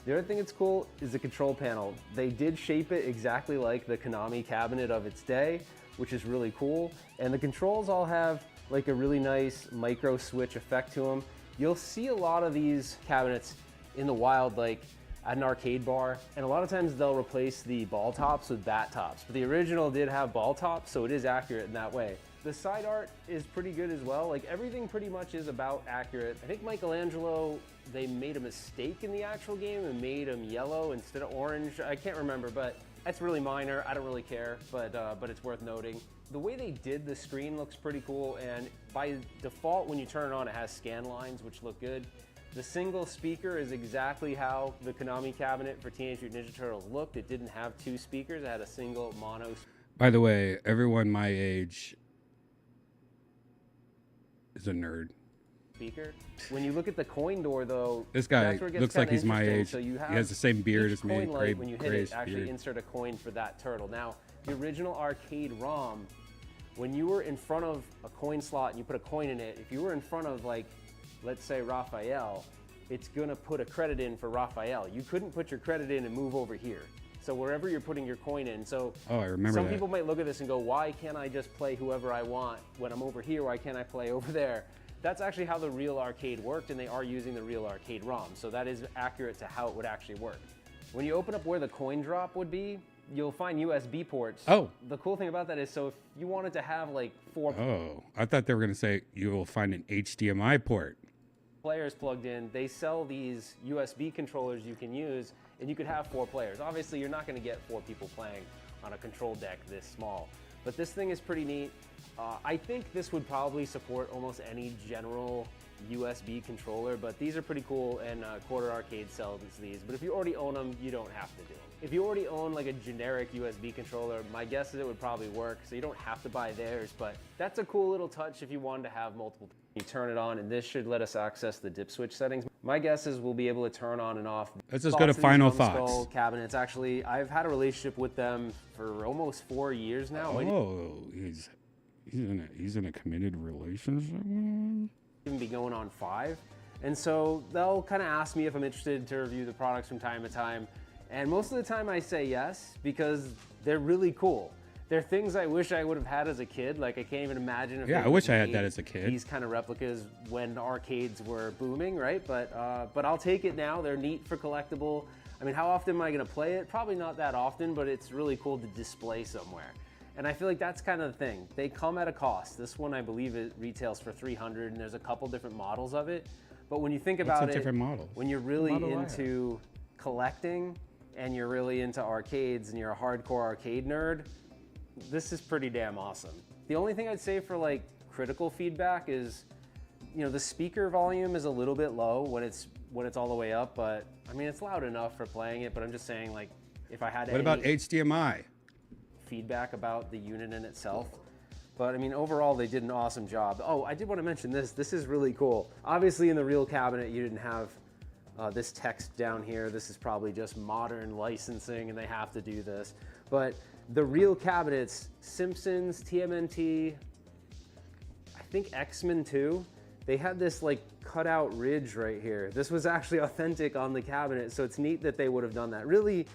The other thing that's cool is the control panel. They did shape it exactly like the Konami cabinet of its day, which is really cool. And the controls all have like a really nice micro switch effect to them. You'll see a lot of these cabinets in the wild, like at an arcade bar, and a lot of times they'll replace the ball tops with bat tops. But the original did have ball tops, so it is accurate in that way. The side art is pretty good as well. Like everything pretty much is about accurate. I think Michelangelo, they made a mistake in the actual game and made him yellow instead of orange. I can't remember, but that's really minor. I don't really care, but it's worth noting. The way they did the screen looks pretty cool, and by default, when you turn it on, it has scan lines, which look good. The single speaker is exactly how the Konami cabinet for Teenage Mutant Ninja Turtles looked. It didn't have two speakers, it had a single mono. By the way, everyone my age is a nerd. Speaker. When you look at the coin door though, this guy looks like he's my age. So you have he has the same beard as me. Light, when you hit it, actually insert a coin for that turtle. Now, the original arcade ROM, when you were in front of a coin slot and you put a coin in it, if you were in front of, like, let's say Raphael, it's gonna put a credit in for Raphael. You couldn't put your credit in and move over here. So wherever you're putting your coin in. So oh, I remember some people might look at this and go, why can't I just play whoever I want when I'm over here? Why can't I play over there? That's actually how the real arcade worked, and they are using the real arcade ROM. So that is accurate to how it would actually work. When you open up where the coin drop would be, you'll find USB ports. Oh. The cool thing about that is, so if you wanted to have like 4 Oh, I thought they were gonna say you will find an HDMI port. Players plugged in, they sell these USB controllers you can use, and you could have 4 players. Obviously, you're not gonna get 4 people playing on a control deck this small, but this thing is pretty neat. I think this would probably support almost any general USB controller, but these are pretty cool, and Quarter Arcade sells these. But if you already own them, you don't have to do them. If you already own like a generic USB controller, my guess is it would probably work, so you don't have to buy theirs, but that's a cool little touch if you wanted to have multiple. You turn it on, and this should let us access the dip switch settings. My guess is we'll be able to turn on and off. Let's just go to Final Thoughts. Cabinets. Actually, I've had a relationship with them for almost 4 years now. Oh, he's in a committed relationship. Even be going on 5, and so they'll kind of ask me if I'm interested to review the products from time to time, and most of the time I say yes because they're really cool. They're things I wish I would have had as a kid. Like, I can't even imagine if I wish I had that as a kid. These kind of replicas when arcades were booming, right? But I'll take it now. They're neat for collectible. I mean, how often am I going to play it? Probably not that often, but it's really cool to display somewhere. And I feel like that's kind of the thing. They come at a cost. This one, I believe, it retails for $300, and there's a couple different models of it. But when you think What's about the it, different models? when you're really Model I into collecting and you're really into arcades and you're a hardcore arcade nerd, this is pretty damn awesome. The only thing I'd say for like critical feedback is, you know, the speaker volume is a little bit low when it's all the way up, but I mean, it's loud enough for playing it, but I'm just saying, like, if I had What about HDMI? feedback about the unit in itself. But I mean, overall, they did an awesome job. Oh, I did want to mention this. This is really cool. Obviously, in the real cabinet, you didn't have this text down here. This is probably just modern licensing, and they have to do this. But the real cabinets, Simpsons, TMNT, I think X-Men 2, they had this like cutout ridge right here. This was actually authentic on the cabinet, so it's neat that they would have done that. Really,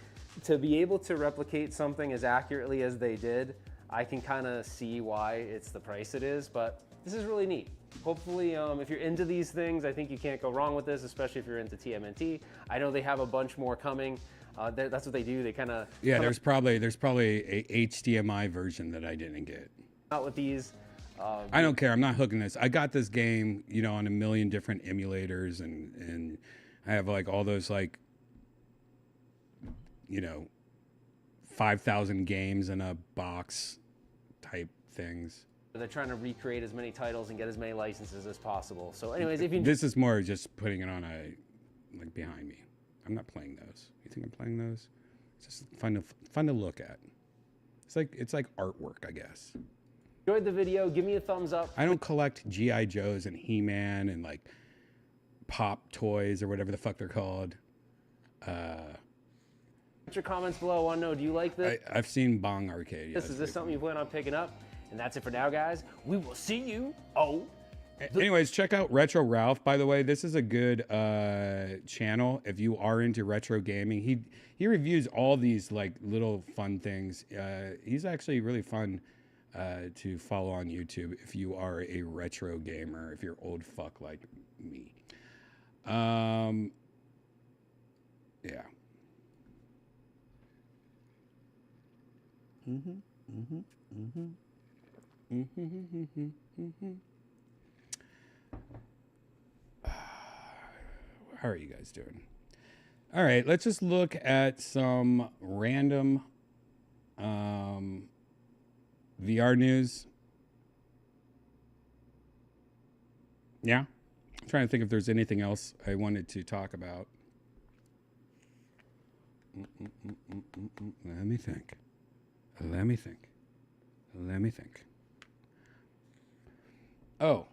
to be able to replicate something as accurately as they did, I can kind of see why it's the price it is, but this is really neat. Hopefully, if you're into these things, I think you can't go wrong with this, especially if you're into TMNT. I know they have a bunch more coming. That's what they do. They kind of there's probably a HDMI version that I didn't get. Out with these. I don't care. I'm not hooking this. I got this game, you know, on a million different emulators, and I have like all those like, you know, 5,000 games in a box type things. They're trying to recreate as many titles and get as many licenses as possible. So anyways, if you... This is more just putting it on like behind me. I'm not playing those. You think I'm playing those? It's just fun to look at. It's like artwork, I guess. Enjoyed the video, give me a thumbs up. I don't collect G.I. Joes and He-Man and like pop toys or whatever the fuck they're called. Put your comments below. I want to know, do you like this? I've seen Bong Arcade. Is this something you plan on picking up? And that's it for now, guys. We will see you. Anyways, check out Retro Ralph. By the way, this is a good channel if you are into retro gaming. He reviews all these like little fun things. He's actually really fun to follow on YouTube if you are a retro gamer, if you're old fuck like me. Yeah. How are you guys doing? All right, let's just look at some random VR news. Yeah, I'm trying to think if there's anything else I wanted to talk about. Let me think. Oh,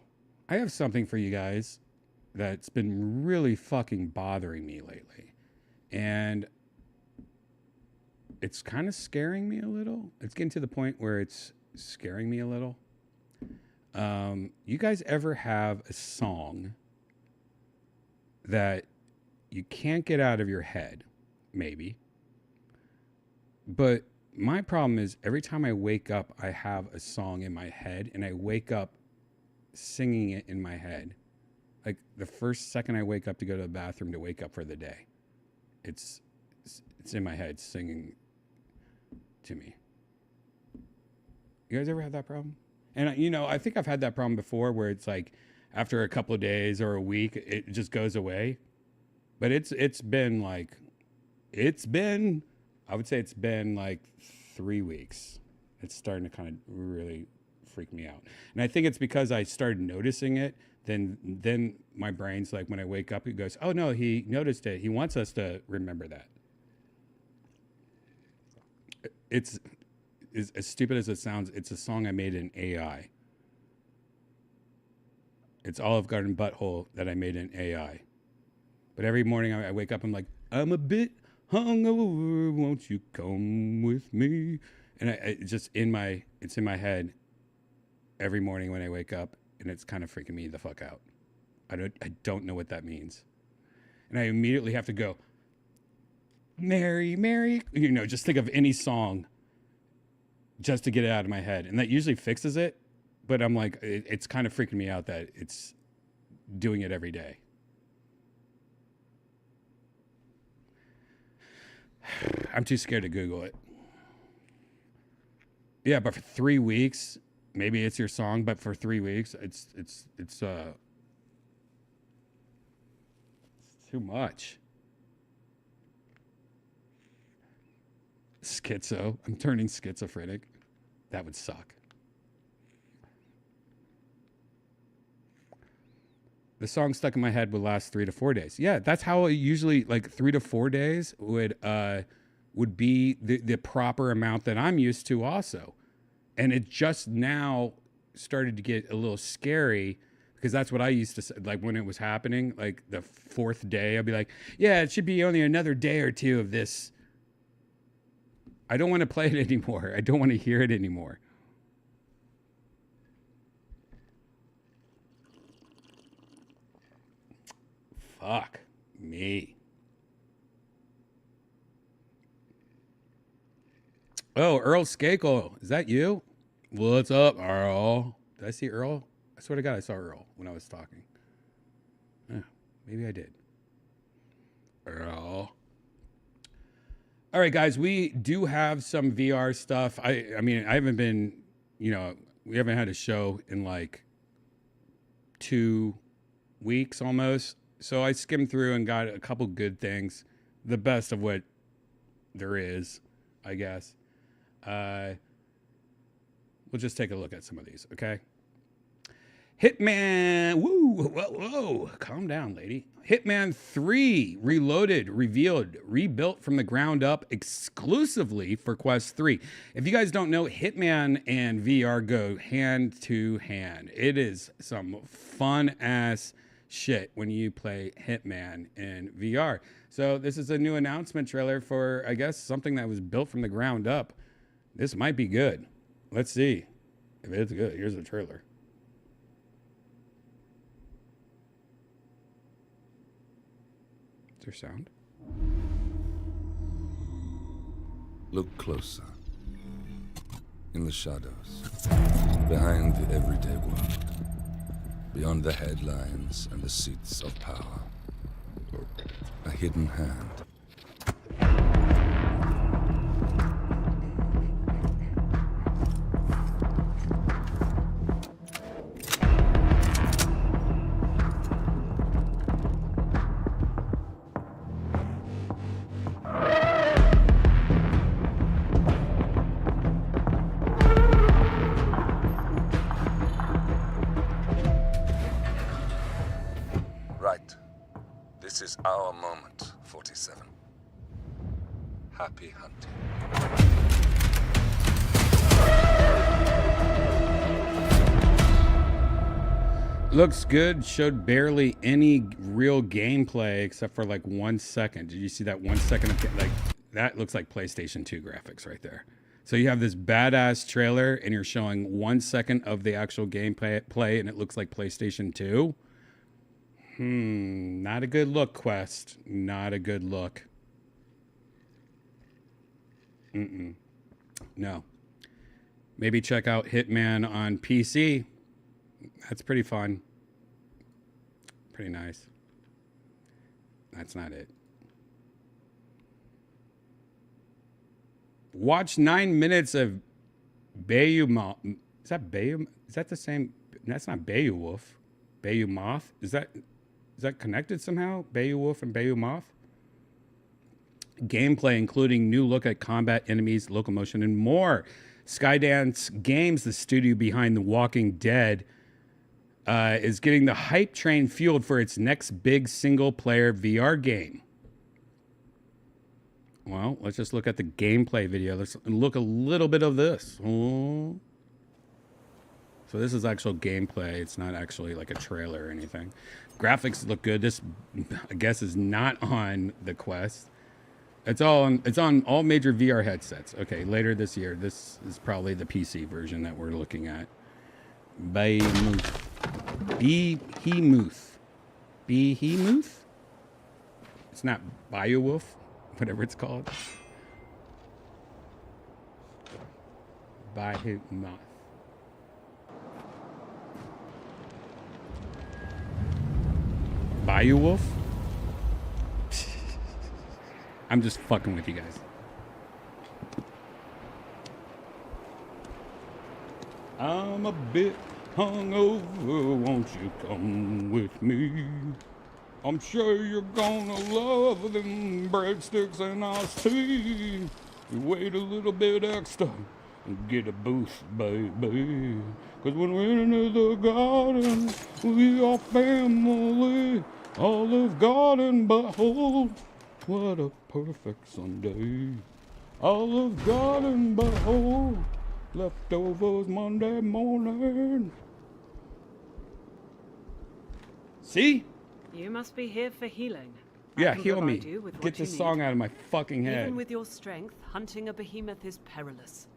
I have something for you guys that's been really fucking bothering me lately. And it's kind of scaring me a little. It's getting to the point where it's scaring me a little. You guys ever have a song that you can't get out of your head? Maybe. But my problem is every time I wake up, I have a song in my head, and I wake up singing it in my head. Like the first second I wake up to go to the bathroom to wake up for the day, it's in my head singing to me. You guys ever have that problem? And you know, I think I've had that problem before where it's like after a couple of days or a week, it just goes away. But I would say it's been like 3 weeks. It's starting to kind of really freak me out. And I think it's because I started noticing it. Then my brain's like, when I wake up, it goes, oh no, he noticed it. He wants us to remember that. It's as stupid as it sounds. It's a song I made in AI. It's Olive Garden Butthole that I made in AI. But every morning I wake up, I'm like, I'm a bit hungover, won't you come with me? And it's in my head every morning when I wake up, and it's kind of freaking me the fuck out. I don't know what that means. And I immediately have to go, Mary, Mary, you know, just think of any song just to get it out of my head. And that usually fixes it, but I'm like, it's kind of freaking me out that it's doing it every day. I'm too scared to Google it. Yeah, but for 3 weeks, maybe it's your song, but for 3 weeks, it's Too much. Schizo. I'm turning schizophrenic. That would suck. The song stuck in my head would last 3 to 4 days. Yeah, that's how it usually, like 3 to 4 days would be the proper amount that I'm used to also. And it just now started to get a little scary because that's what I used to say. Like when it was happening, like the 4th day, I'd be like, yeah, it should be only another day or two of this. I don't want to play it anymore. I don't want to hear it anymore. Fuck me. Oh, Earl Skakel. Is that you? What's up, Earl? Did I see Earl? I swear to God, I saw Earl when I was talking. Maybe I did. Earl. All right, guys, we do have some VR stuff. I mean, I haven't been, we haven't had a show in like 2 weeks almost. So I skimmed through and got a couple good things. The best of what there is, I guess. We'll just take a look at some of these, okay? Hitman, whoa, calm down, lady. Hitman 3 Reloaded, revealed, rebuilt from the ground up exclusively for Quest 3. If you guys don't know, Hitman and VR go hand to hand. It is some fun ass shit when you play Hitman in VR. So this is a new announcement trailer for, I guess, something that was built from the ground up. This might be good. Let's see if it's good. Here's the trailer. Is there sound? Look closer. In the shadows. Behind the everyday world. Beyond the headlines and the seats of power. A hidden hand. This is our moment, 47. Happy hunting. Looks good. Showed barely any real gameplay except for like 1 second. Did you see that 1 second of like that? Looks like PlayStation 2 graphics right there. So you have this badass trailer and you're showing 1 second of the actual gameplay and it looks like PlayStation 2. Not a good look, Quest. Not a good look. No. Maybe check out Hitman on PC. That's pretty fun. Pretty nice. That's not it. Watch 9 minutes of Behemoth. Is that Behemoth? Is that the same? That's not Beowulf. Behemoth? Is that connected somehow? Beowulf and Behemoth? Gameplay including new look at combat, enemies, locomotion, and more. Skydance Games, the studio behind The Walking Dead, is getting the hype train fueled for its next big single-player VR game. Well, let's just look at the gameplay video. Let's look a little bit of this. Oh. So this is actual gameplay. It's not actually like a trailer or anything. Graphics look good. This, I guess, is not on the Quest. It's on all major VR headsets. Okay, later this year. This is probably the PC version that we're looking at. Behemoth. Behemoth? It's not Beowulf, whatever it's called. Behemoth. Beowulf? I'm just fucking with you guys. I'm a bit hungover, won't you come with me? I'm sure you're gonna love them breadsticks and iced tea. You wait a little bit extra and get a boost, baby. Cause when we're into the garden, we are family. Olive Garden, behold, what a perfect Sunday. Olive Garden, behold, leftovers Monday morning. See? You must be here for healing. Yeah, heal me. Get this song out of my fucking head. Even with your strength, hunting a behemoth is perilous.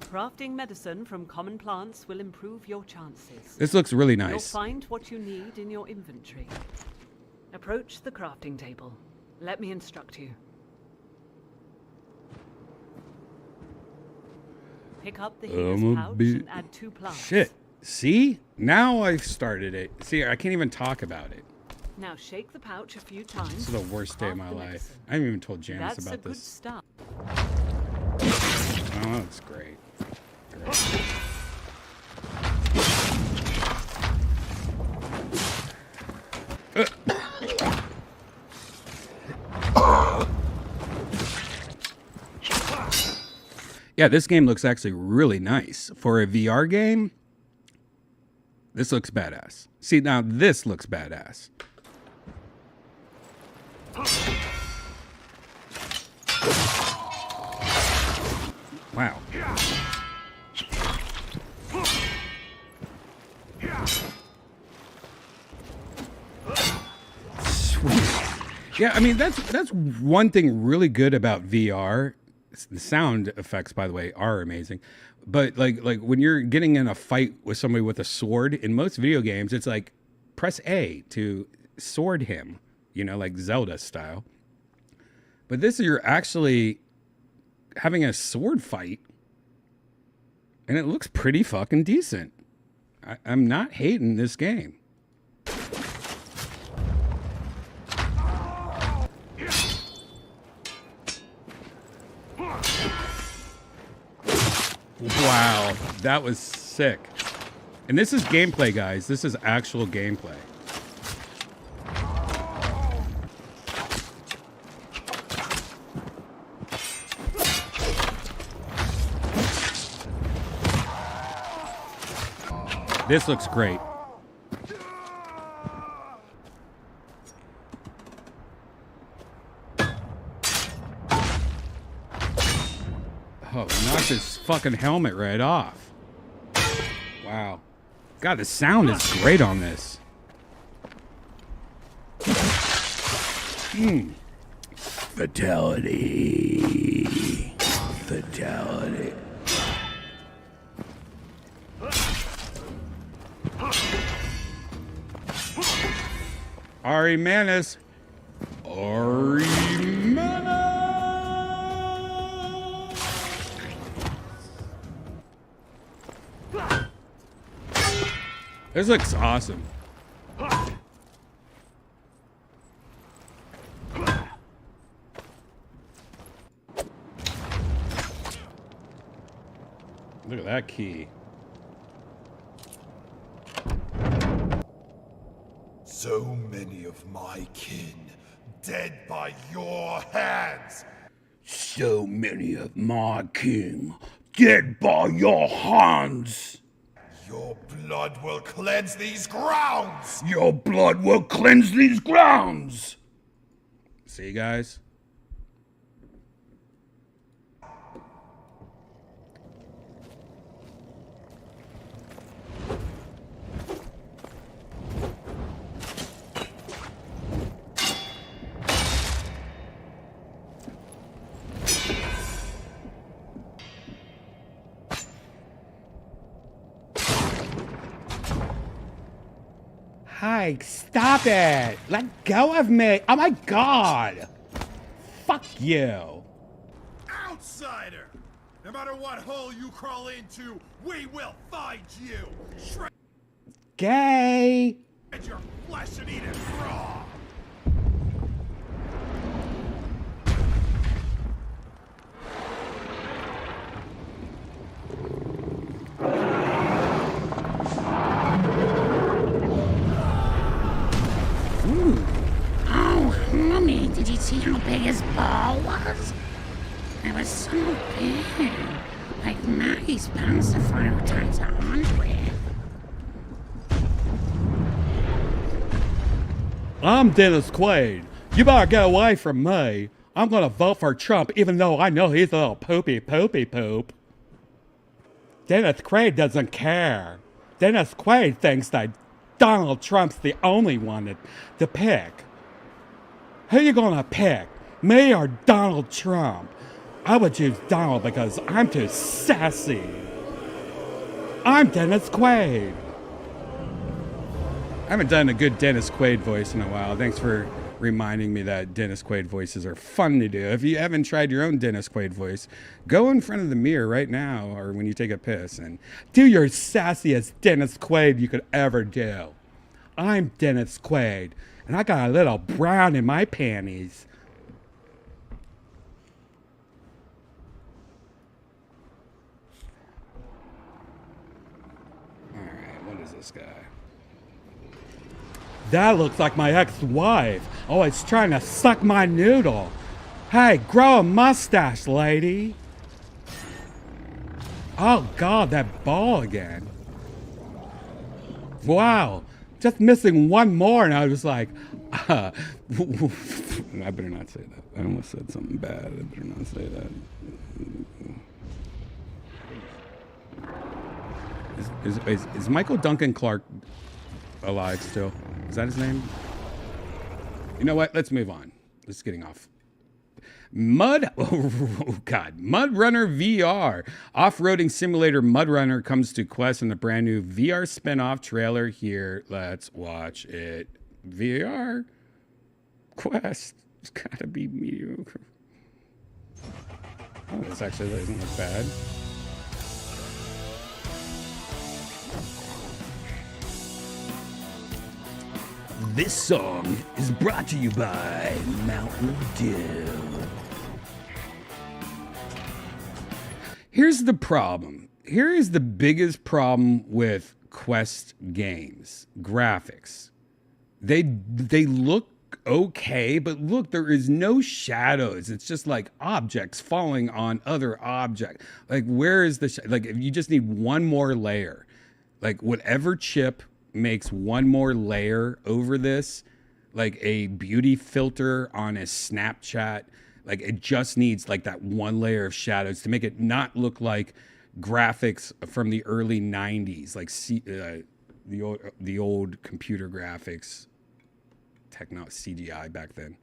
Crafting medicine from common plants will improve your chances. This looks really You'll nice. find what you need in your inventory. Approach the crafting table. Let me instruct you. Pick up the healer's pouch and add 2 plants. Shit. See? Now I've started it. See, I can't even talk about it. Now shake the pouch a few times. This is the worst day of my life. I haven't even told Janice That's about a good this. start. Oh, that's great. Yeah, this game looks actually really nice. For a VR game, this looks badass. See, now this looks badass. Wow. Sweet. Yeah, I mean, that's one thing really good about VR. The sound effects, by the way, are amazing. But like when you're getting in a fight with somebody with a sword, in most video games, it's like press A to sword him, you know, like Zelda style. But this, you're actually having a sword fight, and it looks pretty fucking decent. I'm not hating this game. Wow, that was sick. And this is gameplay, guys. This is actual gameplay. This looks great. Oh, knocked his fucking helmet right off. Wow. God, the sound is great on this. Fatality. Fatality. Ari Manis. Ari Manis. This looks awesome. Look at that key. So many of my kin dead by your hands. So many of my kin dead by your hands. Your blood will cleanse these grounds. Your blood will cleanse these grounds. See, guys? Hi, stop it! Let go of me! Oh my god! Fuck you! Outsider! No matter what hole you crawl into, we will find you! Shred Gay! your flesh and eat it raw! I was so big. Like Maggie's pounds to 5 times 100. I'm Dennis Quaid. You better get away from me. I'm gonna vote for Trump even though I know he's a little poopy poop. Dennis Quaid doesn't care. Dennis Quaid thinks that Donald Trump's the only one to pick. Who you gonna pick? Me or Donald Trump? I would choose Donald because I'm too sassy. I'm Dennis Quaid. I haven't done a good Dennis Quaid voice in a while. Thanks for reminding me that Dennis Quaid voices are fun to do. If you haven't tried your own Dennis Quaid voice, go in front of the mirror right now or when you take a piss and do your sassiest Dennis Quaid you could ever do. I'm Dennis Quaid, and I got a little brown in my panties. All right, what is this guy? That looks like my ex-wife. Always trying to suck my noodle. Hey, grow a mustache, lady. Oh, God, that ball again. Wow. Just missing one more, and I was like, I better not say that. I almost said something bad. I better not say that. Is Michael Duncan Clark alive still? Is that his name? You know what? Let's move on. This is getting off. Mudrunner VR. Off-roading simulator Mudrunner comes to Quest in a brand new VR spin-off trailer here. Let's watch it. VR? Quest. It's gotta be mediocre. Oh, this actually doesn't look bad. This song is brought to you by Mountain Dew. Here's the problem. Here is the biggest problem with Quest games. Graphics. They look okay, but look, there is no shadows. It's just like objects falling on other objects. Like, where is the... like, if you just need one more layer. Like, whatever chip makes one more layer over this, like a beauty filter on a Snapchat, like it just needs like that one layer of shadows to make it not look like graphics from the early 90s, like the old computer graphics CGI back then.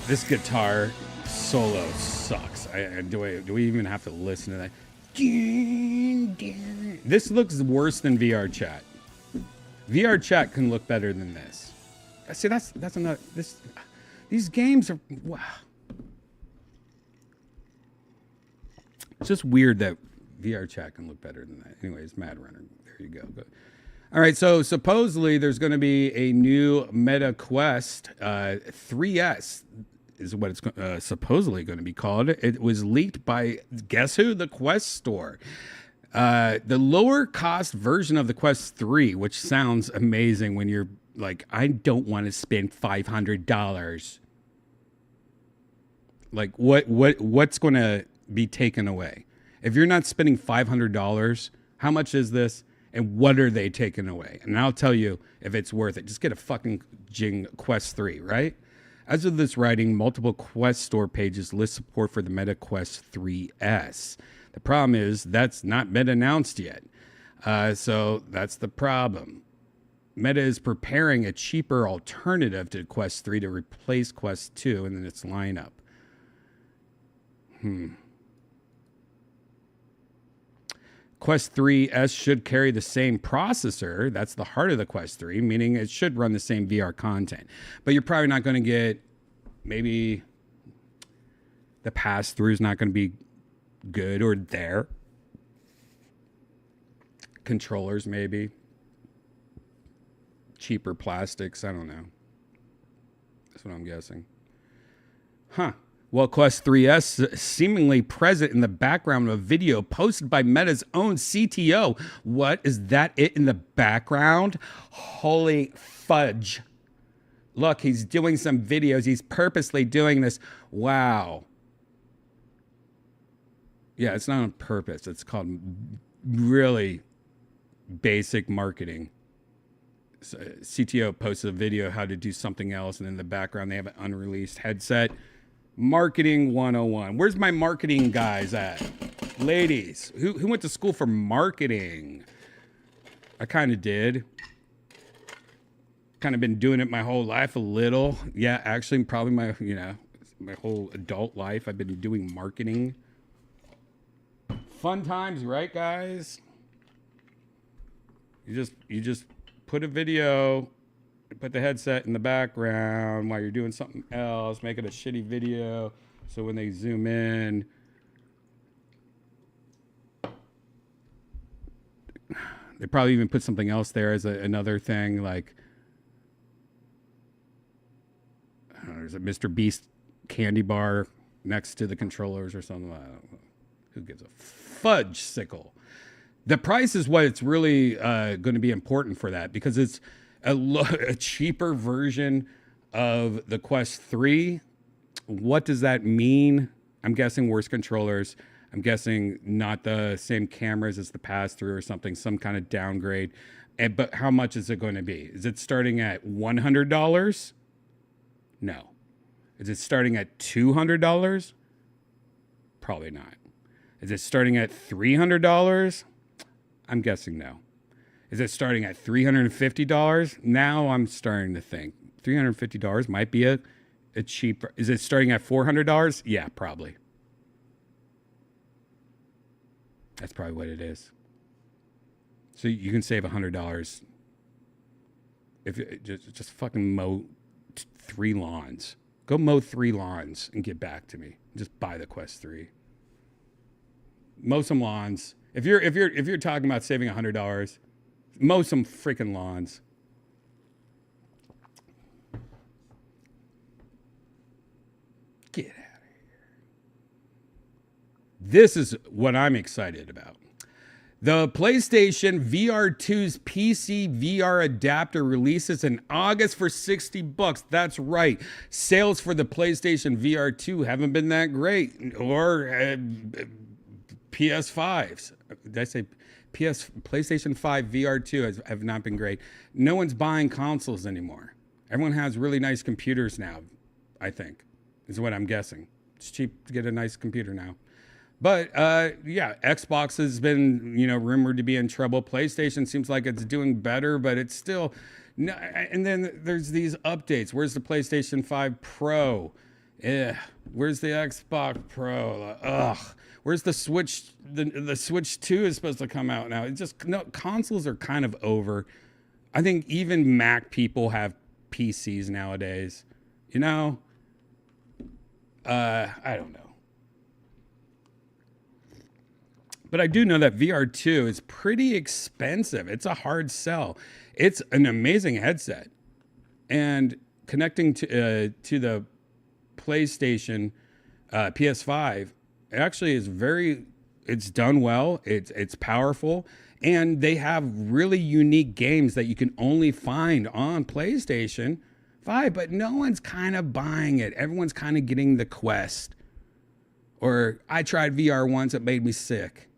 This guitar solo sucks. Do we even have to listen to that? This looks worse than VR chat. VR chat can look better than this. See, that's another. These games are. Wow. It's just weird that VR chat can look better than that. Anyways, Mudrunner. There you go. All right, so supposedly there's going to be a new Meta Quest 3S. Is what it's supposedly going to be called. It was leaked by, guess who? The Quest Store. The lower cost version of the Quest 3, which sounds amazing when you're like, I don't want to spend $500. Like, what's going to be taken away? If you're not spending $500, how much is this? And what are they taking away? And I'll tell you if it's worth it. Just get a fucking Quest 3, right? As of this writing, multiple Quest Store pages list support for the Meta Quest 3S. The problem is that's not been announced yet. So that's the problem. Meta is preparing a cheaper alternative to Quest 3 to replace Quest 2 in its lineup. Quest 3S should carry the same processor. That's the heart of the Quest 3, meaning it should run the same VR content. But you're probably not going to get, maybe the pass-through is not going to be good or there. Controllers, maybe. Cheaper plastics, I don't know. That's what I'm guessing. Huh. Well, Quest 3S seemingly present in the background of a video posted by Meta's own CTO. What, is that it in the background? Holy fudge. Look, he's doing some videos. He's purposely doing this. Wow. Yeah, it's not on purpose. It's called really basic marketing. So CTO posted a video how to do something else, and in the background they have an unreleased headset. Marketing 101. Where's my marketing guys at? Ladies, who went to school for marketing? I kind of did. Kind of been doing it my whole life a little. Yeah, actually probably my whole adult life I've been doing marketing. Fun times, right, guys? You just put a video, put the headset in the background while you're doing something else, make it a shitty video, so when they zoom in, they probably even put something else there as another thing, like I don't know, there's a Mr. Beast candy bar next to the controllers or something. I don't know. Who gives a fudge sickle? The price is what it's really going to be important for that, because it's a cheaper version of the Quest 3. What does that mean? I'm guessing worse controllers. I'm guessing not the same cameras as the pass-through or something, some kind of downgrade. But how much is it going to be? Is it starting at $100? No. Is it starting at $200? Probably not. Is it starting at $300? I'm guessing no. Is it starting at $350? Now I'm starting to think $350 might be a cheaper. Is it starting at $400? Yeah, probably. That's probably what it is. So you can save $100 if you just fucking mow 3 lawns. Go mow 3 lawns and get back to me. Just buy the Quest 3. Mow some lawns. If you're talking about saving $100, mow some freaking lawns. Get out of here. This is what I'm excited about. The PlayStation VR2's PC VR adapter releases in August for $60. That's right. Sales for the PlayStation VR2 haven't been that great. Or PS5s. Did I say PlayStation 5 VR2 have not been great. No one's buying consoles anymore. Everyone has really nice computers now, I think, is what I'm guessing. It's cheap to get a nice computer now. But yeah, Xbox has been, rumored to be in trouble. PlayStation seems like it's doing better, but it's still no. And then there's these updates. Where's the PlayStation 5 Pro? Where's the Xbox Pro? Ugh. Where's the Switch? The Switch 2 is supposed to come out now. It's just consoles are kind of over. I think even Mac people have PCs nowadays. I don't know. But I do know that VR2 is pretty expensive. It's a hard sell. It's an amazing headset. And connecting to the PlayStation PS5 actually is it's done well. It's powerful. And they have really unique games that you can only find on PlayStation 5, but no one's kind of buying it. Everyone's kind of getting the Quest. Or I tried VR once, it made me sick.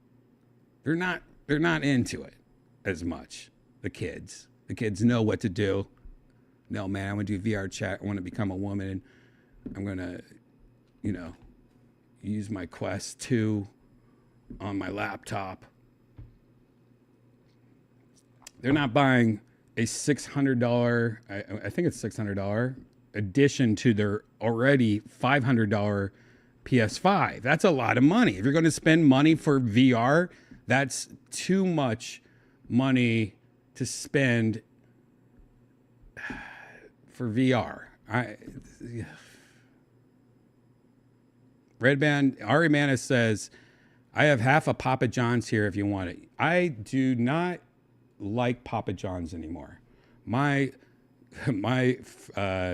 They're not into it as much. The kids know what to do. No, man, I want to do VR chat. I want to become a woman. I'm going to, use my Quest 2 on my laptop. They're not buying a $600, I think it's $600 addition to their already $500 PS5. That's a lot of money. If you're going to spend money for VR, that's too much money to spend for VR. Redban, Ari Manis says, I have half a Papa John's here if you want it. I do not like Papa John's anymore. My my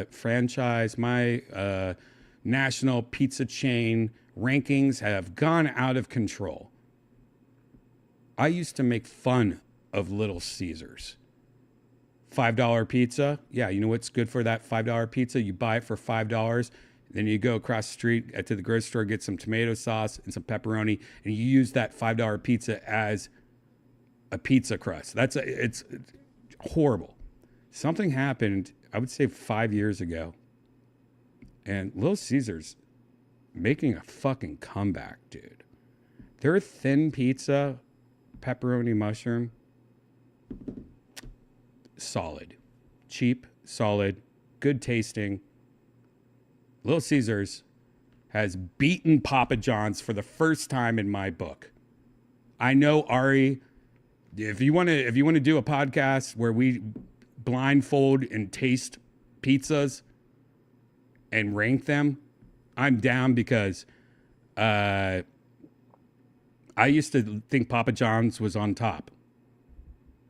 franchise, my national pizza chain rankings have gone out of control. I used to make fun of Little Caesars. $5 pizza. Yeah, you know what's good for that $5 pizza? You buy it for $5. Then you go across the street to the grocery store, get some tomato sauce and some pepperoni, and you use that $5 pizza as a pizza crust. It's horrible. Something happened, I would say 5 years ago, and Little Caesars making a fucking comeback, dude. Their thin pizza, pepperoni mushroom, solid. Cheap, solid, good tasting. Little Caesars has beaten Papa John's for the first time in my book. I know, Ari, if you want to do a podcast where we blindfold and taste pizzas and rank them, I'm down, because I used to think Papa John's was on top,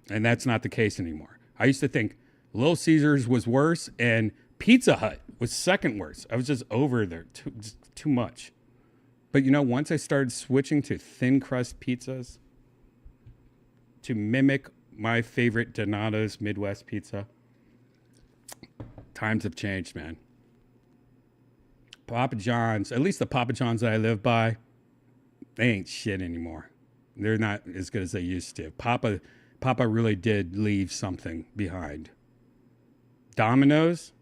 and that's not the case anymore. I used to think Little Caesars was worse and Pizza Hut was second worst. I was just over there too much. But you know, once I started switching to thin crust pizzas to mimic my favorite Donato's Midwest pizza, times have changed, man. Papa John's, at least the Papa John's that I live by, they ain't shit anymore. They're not as good as they used to. Papa really did leave something behind. Domino's,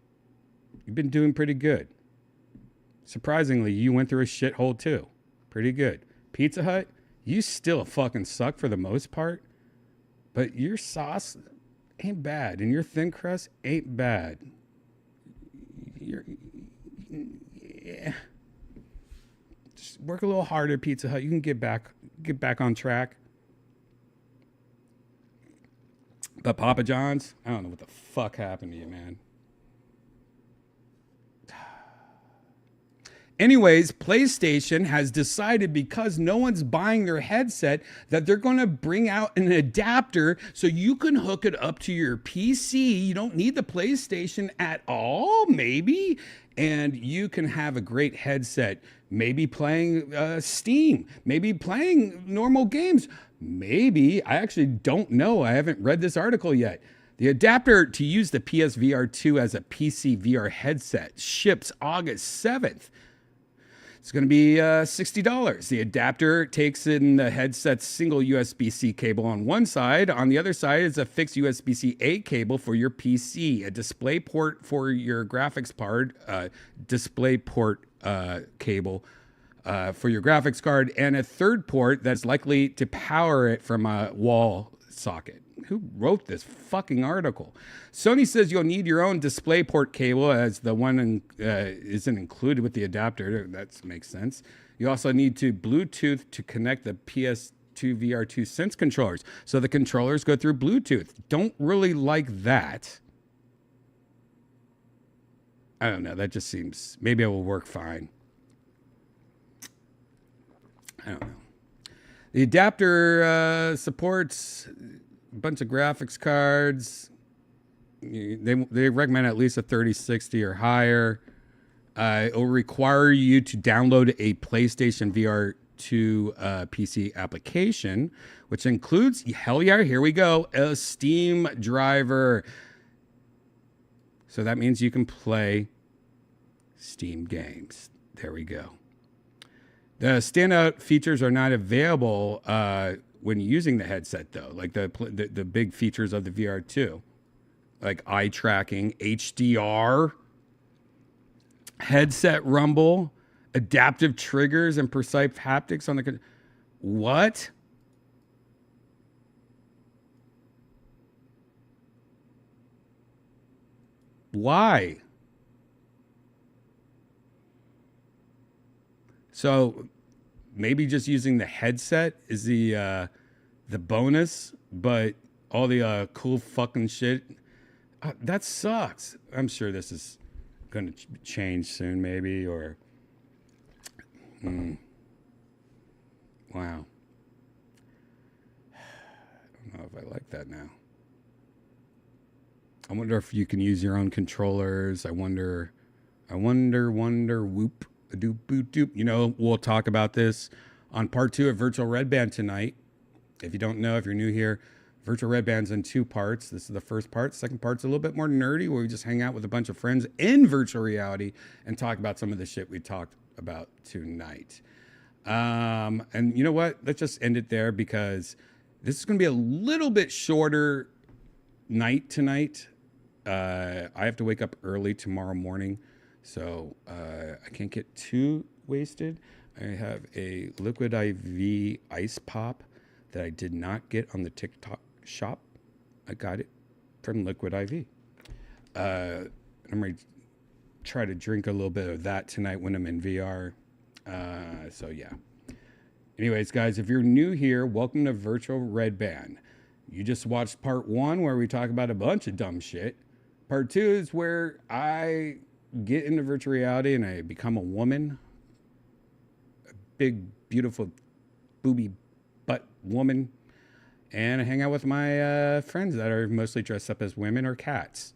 you've been doing pretty good. Surprisingly, you went through a shithole too. Pretty good. Pizza Hut, you still fucking suck for the most part, but your sauce ain't bad, and your thin crust ain't bad. Yeah. Just work a little harder, Pizza Hut. You can get back on track. But Papa John's, I don't know what the fuck happened to you, man. Anyways, PlayStation has decided, because no one's buying their headset, that they're going to bring out an adapter so you can hook it up to your PC. You don't need the PlayStation at all, maybe. And you can have a great headset, maybe playing Steam, maybe playing normal games. Maybe, I actually don't know. I haven't read this article yet. The adapter to use the PSVR2 as a PC VR headset ships August 7th. It's going to be $60. The adapter takes in the headset's single USB-C cable on one side. On the other side is a fixed USB-C-A cable for your PC, a display port for your graphics card, display port cable for your graphics card, and a third port that's likely to power it from a wall socket. Who wrote this fucking article? Sony says you'll need your own DisplayPort cable, as the one isn't included with the adapter. That makes sense. You also need to Bluetooth to connect the PS2 VR2 Sense controllers. So the controllers go through Bluetooth. Don't really like that. I don't know. That just seems, maybe it will work fine. I don't know. The adapter supports a bunch of graphics cards. They recommend at least a 3060 or higher. It will require you to download a PlayStation VR2 PC application, which includes, hell yeah, here we go, a Steam driver. So that means you can play Steam games. There we go. The standout features are not available when using the headset, though, like the big features of the VR2, like eye tracking, HDR, headset rumble, adaptive triggers, and precise haptics on the... What? Why? So maybe just using the headset is the bonus, but all the cool fucking shit, that sucks. I'm sure this is going to change soon, maybe, or... Wow. I don't know if I like that now. I wonder if you can use your own controllers. I wonder, whoop, a doop, boop, doop. You know, we'll talk about this on part 2 of Virtual Redban tonight. If you don't know, if you're new here, Virtual Redban's in 2 parts. This is the first part. Second part's a little bit more nerdy, where we just hang out with a bunch of friends in virtual reality and talk about some of the shit we talked about tonight. And you know what? Let's just end it there, because this is going to be a little bit shorter night tonight. I have to wake up early tomorrow morning, so I can't get too wasted. I have a Liquid IV ice pop that I did not get on the TikTok shop. I got it from Liquid IV. I'm going to try to drink a little bit of that tonight when I'm in VR. So yeah. Anyways, guys, if you're new here, welcome to Virtual Redban. You just watched part 1, where we talk about a bunch of dumb shit. Part 2 is where I get into virtual reality and I become a woman. A big, beautiful, booby butt woman. And I hang out with my friends that are mostly dressed up as women or cats.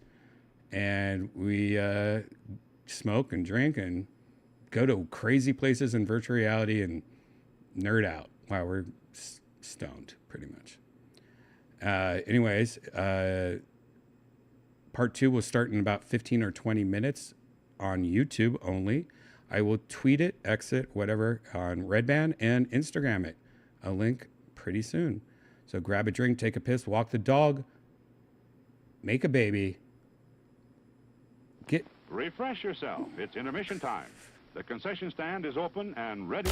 And we smoke and drink and go to crazy places in virtual reality and nerd out while we're stoned, pretty much. Anyways, part 2 will start in about 15 or 20 minutes on YouTube only. I will tweet it, exit, whatever, on Redban and Instagram it. A link pretty soon. So grab a drink, take a piss, walk the dog, make a baby. Refresh yourself. It's intermission time. The concession stand is open and ready.